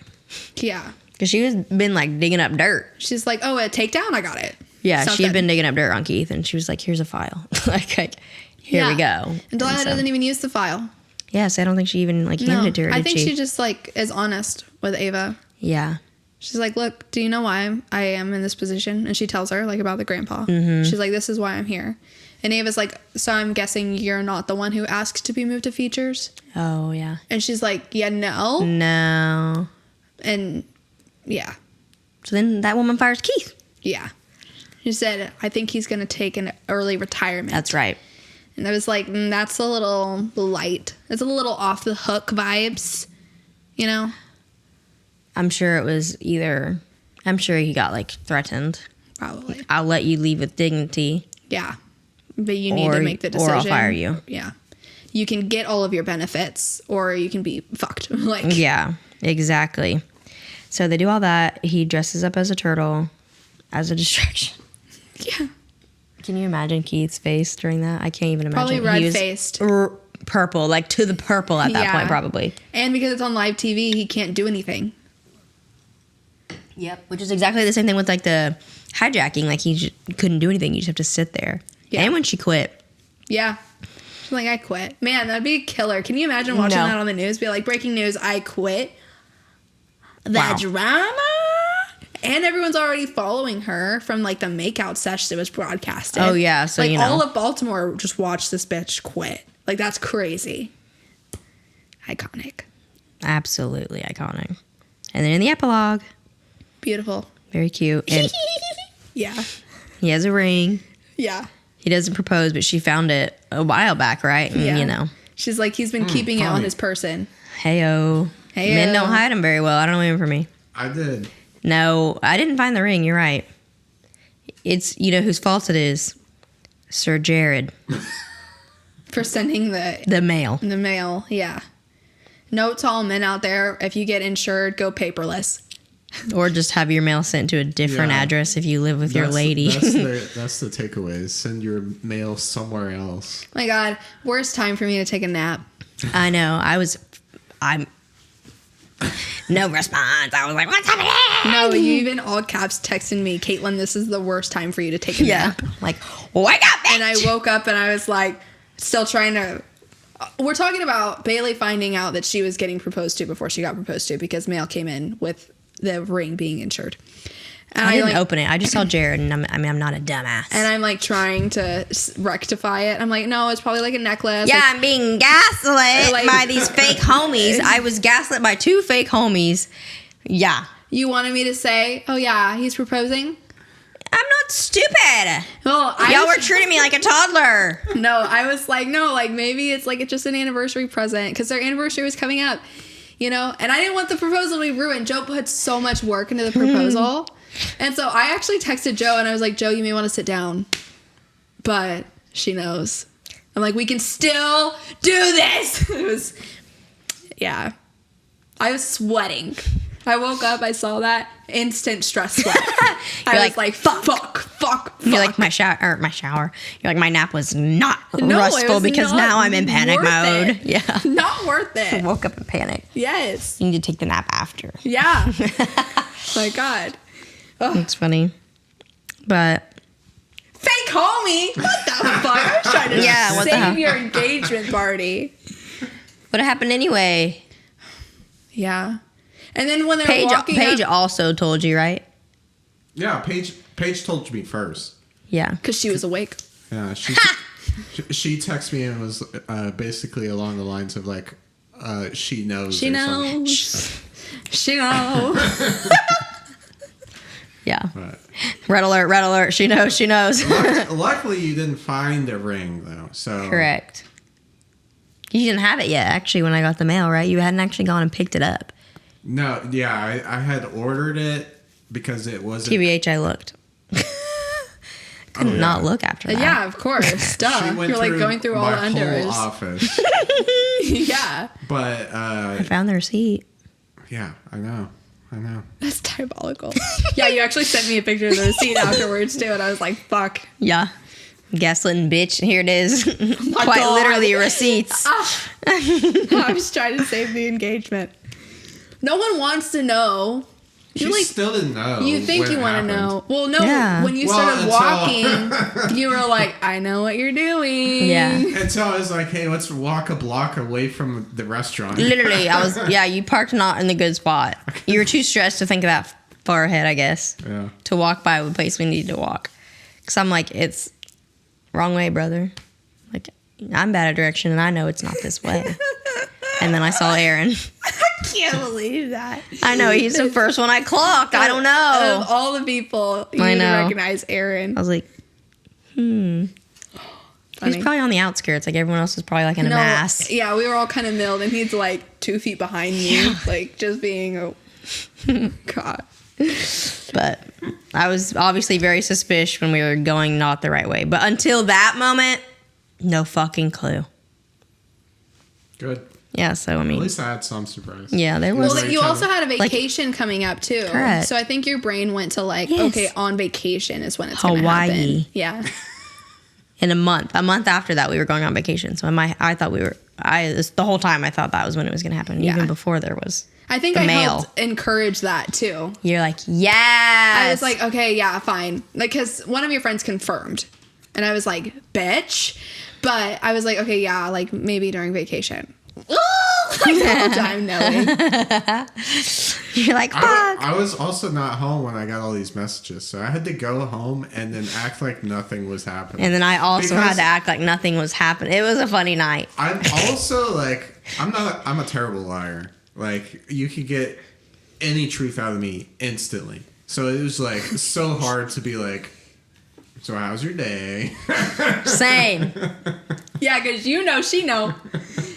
A: Yeah.
B: Because she was been like digging up dirt.
A: She's like, oh, a takedown? I got it.
B: Yeah, she had been digging up dirt on Keith, and she was like, here's a file. like here we go.
A: And Delilah doesn't even use the file.
B: Yes, I don't think she even like handed it to her.
A: I think she just like is honest with Ava.
B: Yeah.
A: She's like, look, do you know why I am in this position? And she tells her like about the grandpa. She's like, this is why I'm here. And Ava's like, so I'm guessing you're not the one who asked to be moved to features?
B: Oh, yeah.
A: And she's like, yeah, no.
B: No.
A: And yeah.
B: So then that woman fires Keith.
A: Yeah. She said, I think he's going to take an early retirement.
B: That's right.
A: And I was like, that's a little light. It's a little off the hook vibes, you know?
B: I'm sure it was I'm sure he got like threatened.
A: Probably.
B: I'll let you leave with dignity.
A: Yeah. But you need to make the decision.
B: Or I'll fire you.
A: Yeah. You can get all of your benefits or you can be fucked. like.
B: Yeah, exactly. So they do all that. He dresses up as a turtle as a distraction.
A: Yeah.
B: Can you imagine Keith's face during that? I can't even imagine.
A: Probably red-faced.
B: Purple, like to the purple at that point, probably.
A: And because it's on live TV, he can't do anything.
B: Yep. Which is exactly the same thing with like the hijacking. Like he couldn't do anything. You just have to sit there. Yeah. And when she quit.
A: Yeah. She's like, I quit. Man, that'd be a killer. Can you imagine watching that on the news? Be like, breaking news, I quit. The drama. And everyone's already following her from like the makeout sesh that was broadcasted.
B: Oh yeah, so
A: like all of Baltimore just watched this bitch quit. Like that's crazy. Iconic.
B: Absolutely iconic. And then in the epilogue,
A: beautiful,
B: very cute. And
A: yeah,
B: he has a ring.
A: Yeah,
B: he doesn't propose, but she found it a while back, right? And, you know,
A: she's like he's been keeping it on his person.
B: Heyo. Men don't hide them very well. I don't know, even for me.
C: I did.
B: No, I didn't find the ring. You're right. It's, you know, whose fault it is? Sir Jared.
A: For sending the
B: mail.
A: The mail, yeah. Note to all men out there, if you get insured, go paperless.
B: Or just have your mail sent to a different address if you live with your lady.
C: That's the takeaway. Send your mail somewhere else.
A: My God, worst time for me to take a nap.
B: I know. I'm... No response. I was like, what's happening?
A: No, you even all caps texted me, Caitlin, this is the worst time for you to take a nap.
B: Like, wake up, bitch!
A: And I woke up and I was like, still trying to... We're talking about Bailey finding out that she was getting proposed to before she got proposed to because mail came in with the ring being insured. And
B: I didn't open it. I just saw Jared, and I'm not a dumbass.
A: And I'm like trying to rectify it. I'm like, no, it's probably like a necklace.
B: Yeah, like, I'm being gaslit by these fake homies. I was gaslit by 2 fake homies. Yeah.
A: You wanted me to say, oh yeah, he's proposing?
B: I'm not stupid.
A: Well,
B: y'all were treating me like a toddler.
A: No, I was like, no, like maybe it's like just an anniversary present because their anniversary was coming up, you know? And I didn't want the proposal to be ruined. Joe put so much work into the proposal. And so I actually texted Joe and I was like, Joe, you may want to sit down. But she knows. I'm like, we can still do this. It was, yeah. I was sweating. I woke up, I saw that, instant stress sweat. I was like, fuck.
B: You're like, my shower. You're like, my nap was not restful because now I'm in panic mode.
A: Yeah. Not worth it.
B: I woke up in panic.
A: Yes.
B: You need to take the nap after.
A: Yeah. My God.
B: It's funny. But
A: fake homies. homie. What the fuck? I was trying to save your engagement party.
B: What happened anyway?
A: Yeah. And then when they're walking
B: Paige also told you, right?
C: Yeah, Paige told me first.
B: Yeah.
A: Because she was awake.
C: Yeah, she texted me and was basically along the lines of like, she knows.
A: She knows. She knows.
B: Yeah. But, red alert. She knows.
C: Luckily, you didn't find the ring, though. So
B: correct. You didn't have it yet, actually, when I got the mail, right? You hadn't actually gone and picked it up.
C: No, yeah, I had ordered it because it wasn't...
B: TBH, I looked. Could not look after that.
A: Yeah, of course. Duh. You're like going through all the underwears.
C: Whole office.
A: Yeah.
C: But...
B: I found the receipt.
C: Yeah, I know.
A: That's diabolical. Yeah, you actually sent me a picture of the receipt afterwards, too, and I was like, fuck.
B: Yeah. Gaslighting bitch. Here it is. Quite literally receipts.
A: I was trying to save the engagement. No one wants to know.
C: She still didn't know.
A: You think you want to know. Well, no. When you started walking, you were like, I know what you're doing.
B: Yeah.
C: And so I was like, hey, let's walk a block away from the restaurant.
B: Literally, you parked not in the good spot. You were too stressed to think that far ahead, I guess. Yeah. To walk by the place we needed to walk. Because I'm like, it's wrong way, brother. Like, I'm bad at direction and I know it's not this way. And then I saw Aaron.
A: I can't believe that.
B: I know, he's the first one I clocked. I don't know.
A: Of all the people, you didn't recognize Aaron.
B: I was like, Funny. He's probably on the outskirts. Like, everyone else is probably, like, in a mass.
A: Yeah, we were all kind of milled, and he's, like, 2 feet behind me. Like, just being a... God.
B: But I was obviously very suspicious when we were going not the right way. But until that moment, no fucking clue.
C: Good.
B: Yeah, so I mean,
C: at least I had some surprise.
B: Yeah, there was.
A: Well, you also had a vacation coming up too.
B: Correct.
A: So I think your brain went to like, okay, on vacation is when it's going to happen. Yeah.
B: In a month after that, we were going on vacation. So I thought the whole time I thought that was when it was going to happen, even before there was.
A: I think I helped encourage that too.
B: You're like, yes.
A: I was like, okay, yeah, fine. Like, because one of your friends confirmed, and I was like, bitch. But I was like, okay, yeah, like maybe during vacation. Like the whole time knowing.
B: You're like, fuck.
C: I was also not home when I got all these messages, so I had to go home and then act like nothing was happening.
B: And then I also had to act like nothing was happening. It was a funny night.
C: I'm also like, I'm a terrible liar. Like, you could get any truth out of me instantly. So it was like so hard to be like, so how's your day?
B: Same.
A: Yeah, because you know she know.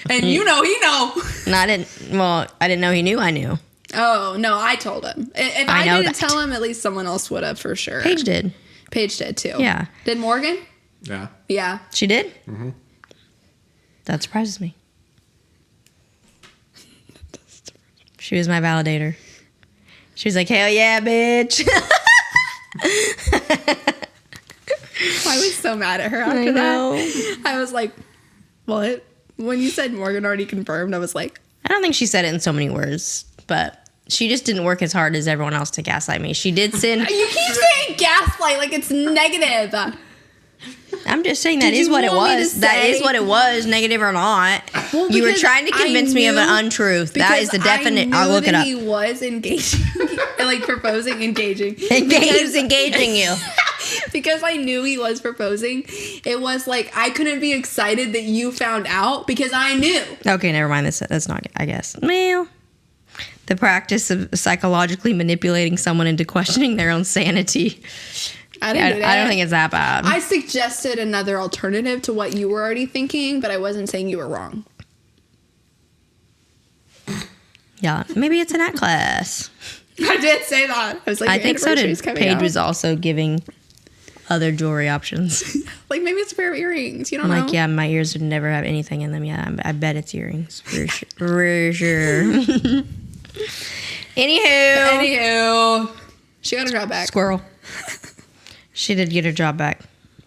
A: And you know he know.
B: And I didn't know he knew I knew.
A: Oh, no, I told him. If I didn't tell him, at least someone else would have for sure.
B: Paige did.
A: Paige did too.
B: Yeah.
A: Did Morgan?
C: Yeah.
A: Yeah.
B: She did? Mm-hmm. That surprises me. She was my validator. She was like, hell yeah, bitch.
A: I was so mad at her after that. I was like, what? When you said Morgan already confirmed, I was like...
B: I don't think she said it in so many words, but she just didn't work as hard as everyone else to gaslight me. She did send...
A: You keep saying gaslight like it's negative.
B: I'm just saying that is what it was. That is what it was, negative or not. Well, you were trying to convince me of an untruth. That is the definite... I'll look it up.
A: He was engaging, like proposing, engaging.
B: He was engaging you.
A: Because I knew he was proposing. It was like, I couldn't be excited that you found out because I knew.
B: Okay, never mind. That's not, I guess. Well, the practice of psychologically manipulating someone into questioning their own sanity. I don't think it's that bad.
A: I suggested another alternative to what you were already thinking, but I wasn't saying you were wrong.
B: Yeah, maybe it's a necklace.
A: I did say that. I was like,
B: I think so did. Paige was also giving other jewelry options.
A: Like, maybe it's a pair of earrings. You don't know.
B: Like, yeah, my ears would never have anything in them. Yeah, I bet it's earrings. For sure. Anywho.
A: She got her job back.
B: Squirrel. She did get her job back.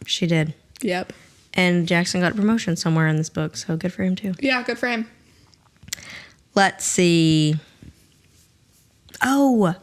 B: She did.
A: Yep.
B: And Jackson got a promotion somewhere in this book, so good for him, too.
A: Yeah, good for him.
B: Let's see. Oh,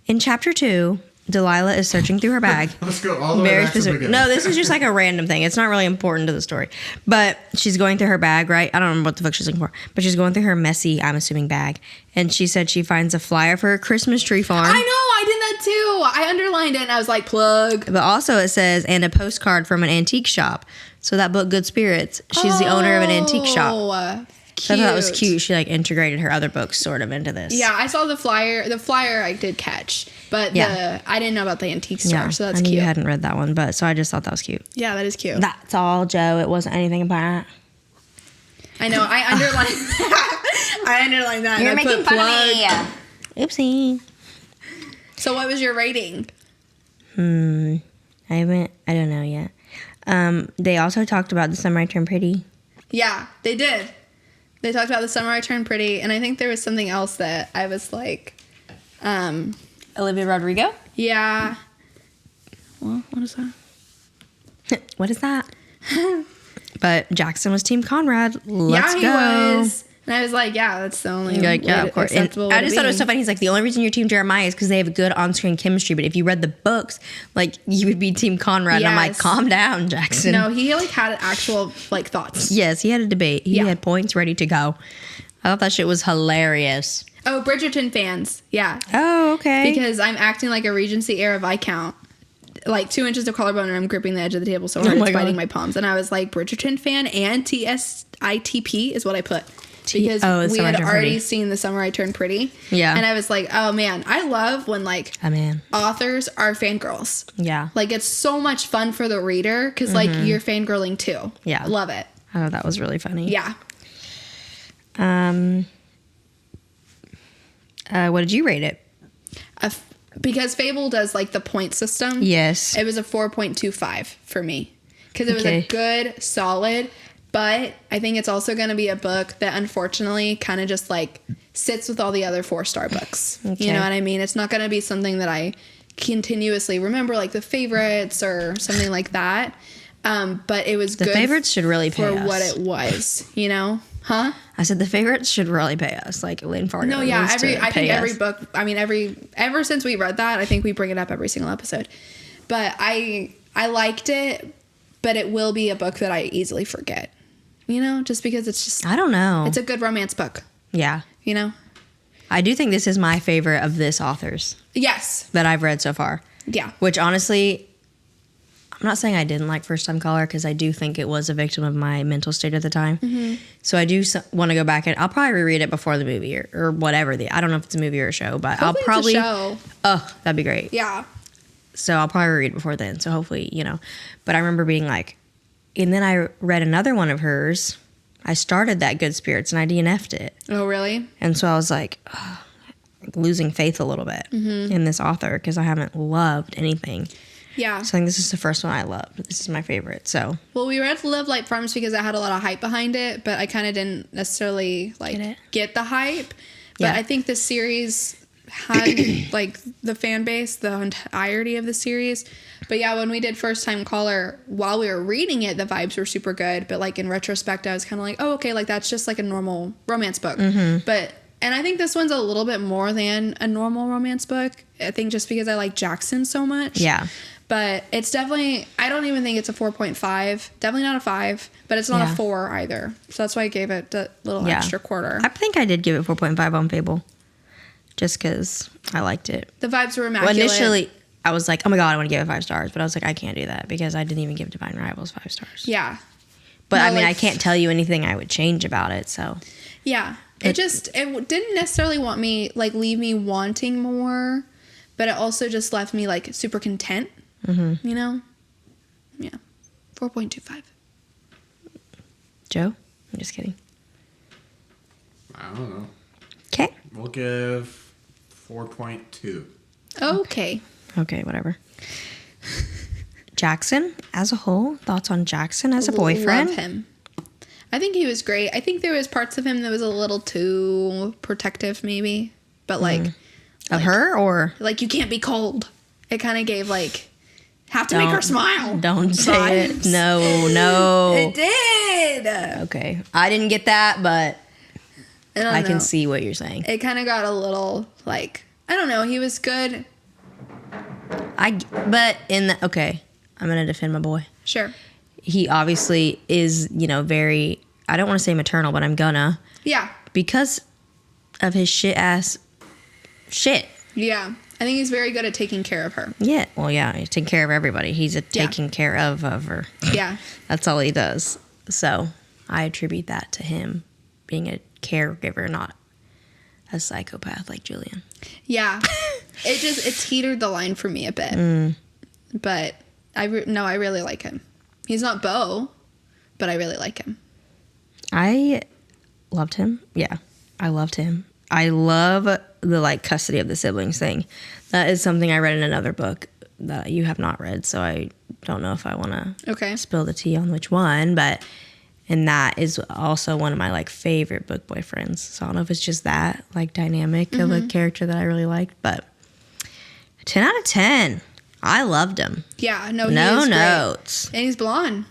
B: in chapter 2, Delilah is searching through her bag.
C: Let's go all the way back to the beginning.
B: No, this is just like a random thing. It's not really important to the story. But she's going through her bag, right? I don't remember what the fuck she's looking for. But she's going through her messy, I'm assuming, bag. And she said she finds a flyer for a Christmas tree farm.
A: I know, I did that too. I underlined it and I was like, plug.
B: But also it says, and a postcard from an antique shop. So that book, Good Spirits, she's the owner of an antique shop.
A: Cute.
B: So I thought that was cute. She like integrated her other books sort of into this.
A: Yeah, I saw the flyer. The flyer I did catch, but I didn't know about the antique store, so that's
B: I knew
A: cute.
B: you hadn't read that one, but so I just thought that was cute.
A: Yeah, that is cute.
B: That's all, Joe. It wasn't anything about.
A: I know. I underlined. I underlined that.
B: You're
A: and I
B: making
A: put
B: fun
A: plug.
B: of me. Oopsie.
A: So what was your rating?
B: I don't know yet. They also talked about The Summer I Turned Pretty.
A: Yeah, they did. They talked about The Summer I Turned Pretty, and I think there was something else that I was like,
B: Olivia Rodrigo?
A: yeah. Well, what is that?
B: What is that? But Jackson was Team Conrad. Let's go.
A: Yeah, he was. And I was like, yeah, that's the only
B: Like, yeah, of course. And I just thought it was so funny. He's like, the only reason you're Team Jeremiah is because they have good on-screen chemistry. But if you read the books, like, you would be Team Conrad.
A: Yes.
B: And I'm like, calm down, Jackson.
A: No, he like had actual like thoughts.
B: Yes, he had a debate. He
A: Yeah.
B: had points ready to go. I thought that shit was hilarious.
A: Oh, Bridgerton fans. Yeah.
B: Oh, okay.
A: Because I'm acting like a Regency era Viscount. Like 2 inches of collarbone and I'm gripping the edge of the table so hard it's biting my palms. And I was like, Bridgerton fan and TSITP is what I put. Because we had already seen The Summer I Turned Pretty.
B: Yeah.
A: And I was like, oh man, I love when like authors are fangirls.
B: Yeah.
A: Like it's so much fun for the reader because like you're fangirling too.
B: Yeah.
A: Love it.
B: I thought that was really funny.
A: Yeah.
B: What did you rate it?
A: Because Fable does like the point system.
B: Yes.
A: It was a 4.25 for me. Because it was a good, solid, but I think it's also going to be a book that unfortunately kind of just like sits with all the other 4-star books. Okay. You know what I mean? It's not going to be something that I continuously remember, like the favorites or something like that. But it was
B: the
A: good.
B: The favorites should really pay
A: for
B: us.
A: what it was, you know? Huh?
B: I said the favorites should really pay us. Like Lynn Fargo.
A: No, yeah. I think every book, I mean, ever since we read that, I think we bring it up every single episode. But I liked it, but it will be a book that I easily forget. You know, just because it's just,
B: I don't know.
A: It's a good romance book.
B: Yeah.
A: You know?
B: I do think this is my favorite of this author's.
A: Yes.
B: That I've read so far.
A: Yeah.
B: Which honestly, I'm not saying I didn't like First Time Caller because I do think it was a victim of my mental state at the time. Mm-hmm. So I do want to go back and I'll probably reread it before the movie or whatever. I don't know if it's a movie or a show, but
A: hopefully
B: I'll probably.
A: It's a show.
B: Oh, that'd be great.
A: Yeah.
B: So I'll probably read it before then. So hopefully, you know. But I remember being like, and then I read another one of hers. I started that Good Spirits and I DNF'd it.
A: Oh, really?
B: And so I was like, losing faith a little bit in this author because I haven't loved anything.
A: Yeah.
B: So I think this is the first one I loved. This is my favorite. So.
A: Well, we read Live Light Farms because it had a lot of hype behind it, but I kind of didn't necessarily like get the hype. But I think the series had like the fan base, the entirety of the series. But yeah, when we did First Time Caller, while we were reading it, the vibes were super good. But like in retrospect, I was kind of like, oh, okay, like that's just like a normal romance book. Mm-hmm. And I think this one's a little bit more than a normal romance book. I think just because I like Jackson so much.
B: Yeah.
A: But it's definitely, I don't even think it's a 4.5. Definitely not a 5, but it's not a 4 either. So that's why I gave it a little extra quarter.
B: I think I did give it 4.5 on Fable. Just because I liked it.
A: The vibes were immaculate.
B: Well, initially, I was like, oh my God, I want to give it 5 stars. But I was like, I can't do that because I didn't even give Divine Rivals 5 stars.
A: Yeah.
B: But no, I mean, I can't tell you anything I would change about it, so.
A: Yeah. It didn't necessarily leave me wanting more, but it also just left me like super content. Mm-hmm. You know? Yeah. 4.25.
B: Joe? I'm just kidding.
C: I don't know.
B: Okay.
C: We'll give 4.2.
A: Okay.
B: Okay, whatever. Jackson as a whole? Thoughts on Jackson as a boyfriend?
A: Love him. I think he was great. I think there was parts of him that was a little too protective maybe. But
B: Of her or?
A: Like you can't be cold. It kind of gave like... Have to make her smile.
B: Don't say it. No.
A: It did.
B: Okay. I didn't get that, but I can see what you're saying.
A: It kind of got a little like, I don't know. He was good.
B: But okay, I'm gonna defend my boy.
A: Sure.
B: He obviously is, very, I don't want to say maternal, but I'm gonna.
A: Yeah.
B: Because of his shit.
A: Yeah. I think he's very good at taking care of her.
B: Yeah. Well, yeah, he's taking care of everybody. He's taking care of her.
A: Yeah.
B: That's all he does. So I attribute that to him being a caregiver, not a psychopath like Julian.
A: Yeah. It's teetered the line for me a bit. But I really like him. He's not Beau, but I really like him.
B: I loved him. Yeah, I loved him. I love the custody of the siblings thing. That is something I read in another book that you have not read, so I don't know if I want to spill the tea on which one, and that is also one of my favorite book boyfriends. So I don't know if it's just that dynamic of a character that I really liked, but 10 out of 10. I loved him.
A: Yeah, no
B: notes.
A: Great. And he's blonde.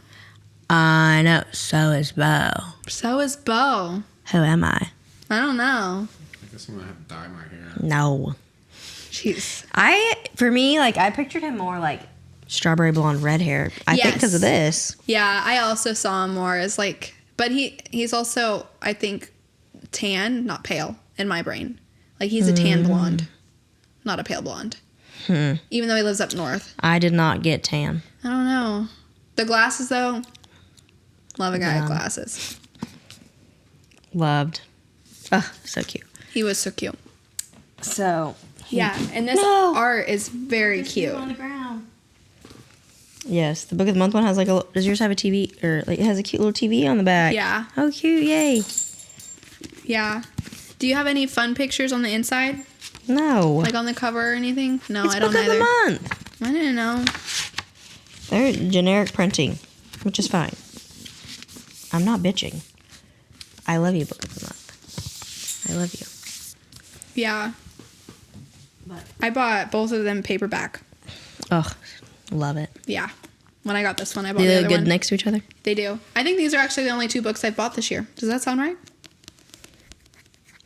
B: I know. So is Beau.
A: So is Beau.
B: Who am I?
A: I don't know.
C: I guess I'm gonna have to dye my hair.
B: No.
A: Jeez.
B: For me, I pictured him more strawberry blonde red hair. I think because of this.
A: Yeah, I also saw him more as but he's also, I think, tan, not pale in my brain. He's a tan blonde, not a pale blonde. Even though he lives up north.
B: I did not get tan.
A: I don't know. The glasses, though. Love a guy with glasses.
B: Loved. Oh, so cute.
A: He was so cute.
B: So.
A: Yeah, and this art is very cute.
B: On the ground. Yes, the Book of the Month one has does yours have a TV? Or it has a cute little TV on the back.
A: Yeah.
B: Oh, cute. Yay.
A: Yeah. Do you have any fun pictures on the inside?
B: No.
A: On the cover or anything? No,
B: it's
A: I don't
B: Book
A: either.
B: Book of the Month.
A: I didn't know.
B: They're generic printing, which is fine. I'm not bitching. I love you, Book of the Month. I love you.
A: Yeah.
B: But
A: I bought both of them paperback.
B: Oh, love it.
A: Yeah. When I got this one, I bought
B: the
A: other
B: other good
A: one.
B: next to each other?
A: They do. I think these are actually the only 2 books I've bought this year. Does that sound right?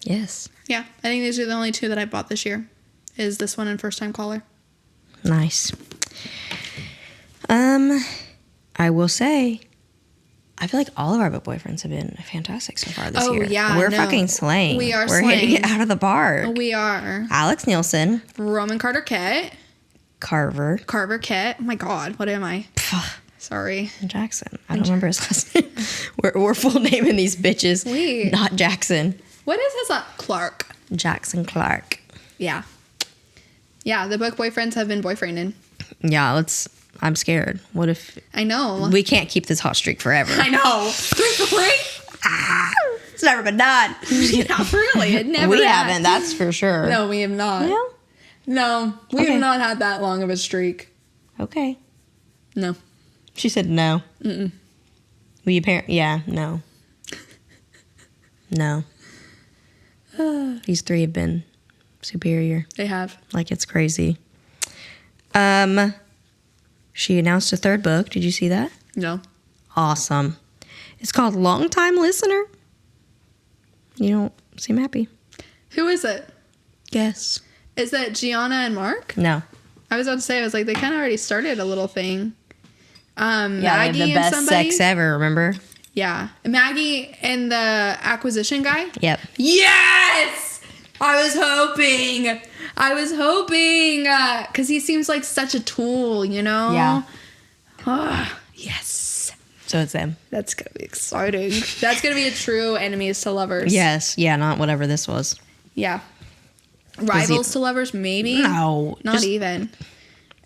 B: Yes.
A: Yeah. I think these are the only 2 that I bought this year. Is this one and First Time Caller.
B: Nice. I will say, I feel like all of our book boyfriends have been fantastic so far this year.
A: Oh, yeah.
B: We're fucking slaying.
A: We're
B: hitting it out of the park.
A: We are.
B: Alex Nielsen.
A: Roman Carter Kett.
B: Carver
A: Kett. Oh my God. What am I? Sorry.
B: Jackson. I don't remember his last name. We're full naming these bitches.
A: Wait.
B: Not Jackson.
A: What is his Clark?
B: Jackson Clark.
A: Yeah. Yeah, the book boyfriends have been boyfriending.
B: Yeah, I'm scared. What if...
A: I know.
B: We can't keep this hot streak forever.
A: I know. 3 for 3?
B: It's never been done.
A: Yeah, really. It never
B: We
A: has.
B: haven't, that's for sure.
A: No, we have not.
B: Well,
A: no, we have not had that long of a streak.
B: Okay.
A: No.
B: She said no. Mm-mm. Yeah, no. No. These 3 have been superior.
A: They have.
B: It's crazy. She announced a 3rd book. Did you see that?
A: No.
B: Awesome. It's called Long Time Listener. You don't seem happy.
A: Who is it?
B: Guess.
A: Is that Gianna and Mark?
B: No.
A: I was about to say, they kind of already started a little thing.
B: Yeah,
A: Maggie
B: the best
A: and somebody.
B: sex ever, remember?
A: Yeah. Maggie and the acquisition guy?
B: Yep.
A: Yes! I was hoping. Because he seems like such a tool,
B: Yeah.
A: Oh, yes.
B: So it's them.
A: That's going to be exciting. That's going to be a true enemies to lovers.
B: Yes. Yeah, not whatever this was.
A: Yeah. Rivals to lovers, maybe?
B: No.
A: Not even.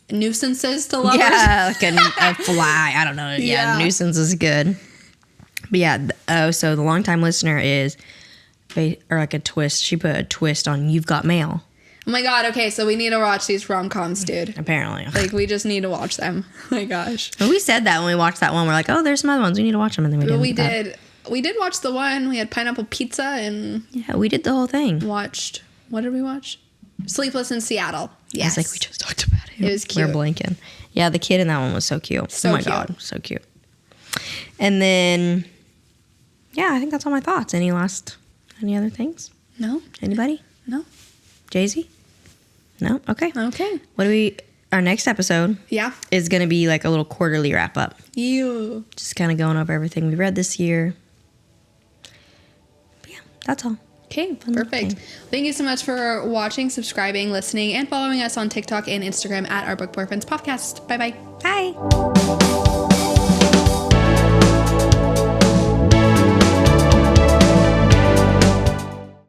A: Nuisances to lovers?
B: Yeah, a fly. I don't know. Yeah, nuisance is good. But yeah, so the long time listener is, or a twist. She put a twist on You've Got Mail.
A: Oh my God, okay, so we need to watch these rom-coms, dude.
B: Apparently.
A: We just need to watch them. Oh my gosh.
B: Well, we said that when we watched that one. We're like, oh, there's some other ones. We need to watch them. And then we didn't.
A: We did. We did watch the one. We had pineapple pizza and...
B: Yeah, we did the whole thing.
A: Watched... What did we watch? Sleepless in Seattle. Yes.
B: It's we just talked about it.
A: It was cute.
B: We're blinking. Yeah, the kid in that one was so cute.
A: So
B: oh my
A: cute.
B: God, so cute. And then, yeah, I think that's all my thoughts. Any other things?
A: No.
B: Anybody?
A: No.
B: Jay-Z? No? Okay.
A: Okay.
B: What do we... our next episode is going to be like a little quarterly wrap up. Just kind of going over everything we read this year. But yeah, that's all.
A: Okay, perfect. Thank you so much for watching, subscribing, listening, and following us on TikTok and Instagram at Our Book Boyfriends Podcast. Bye-bye.
B: Bye.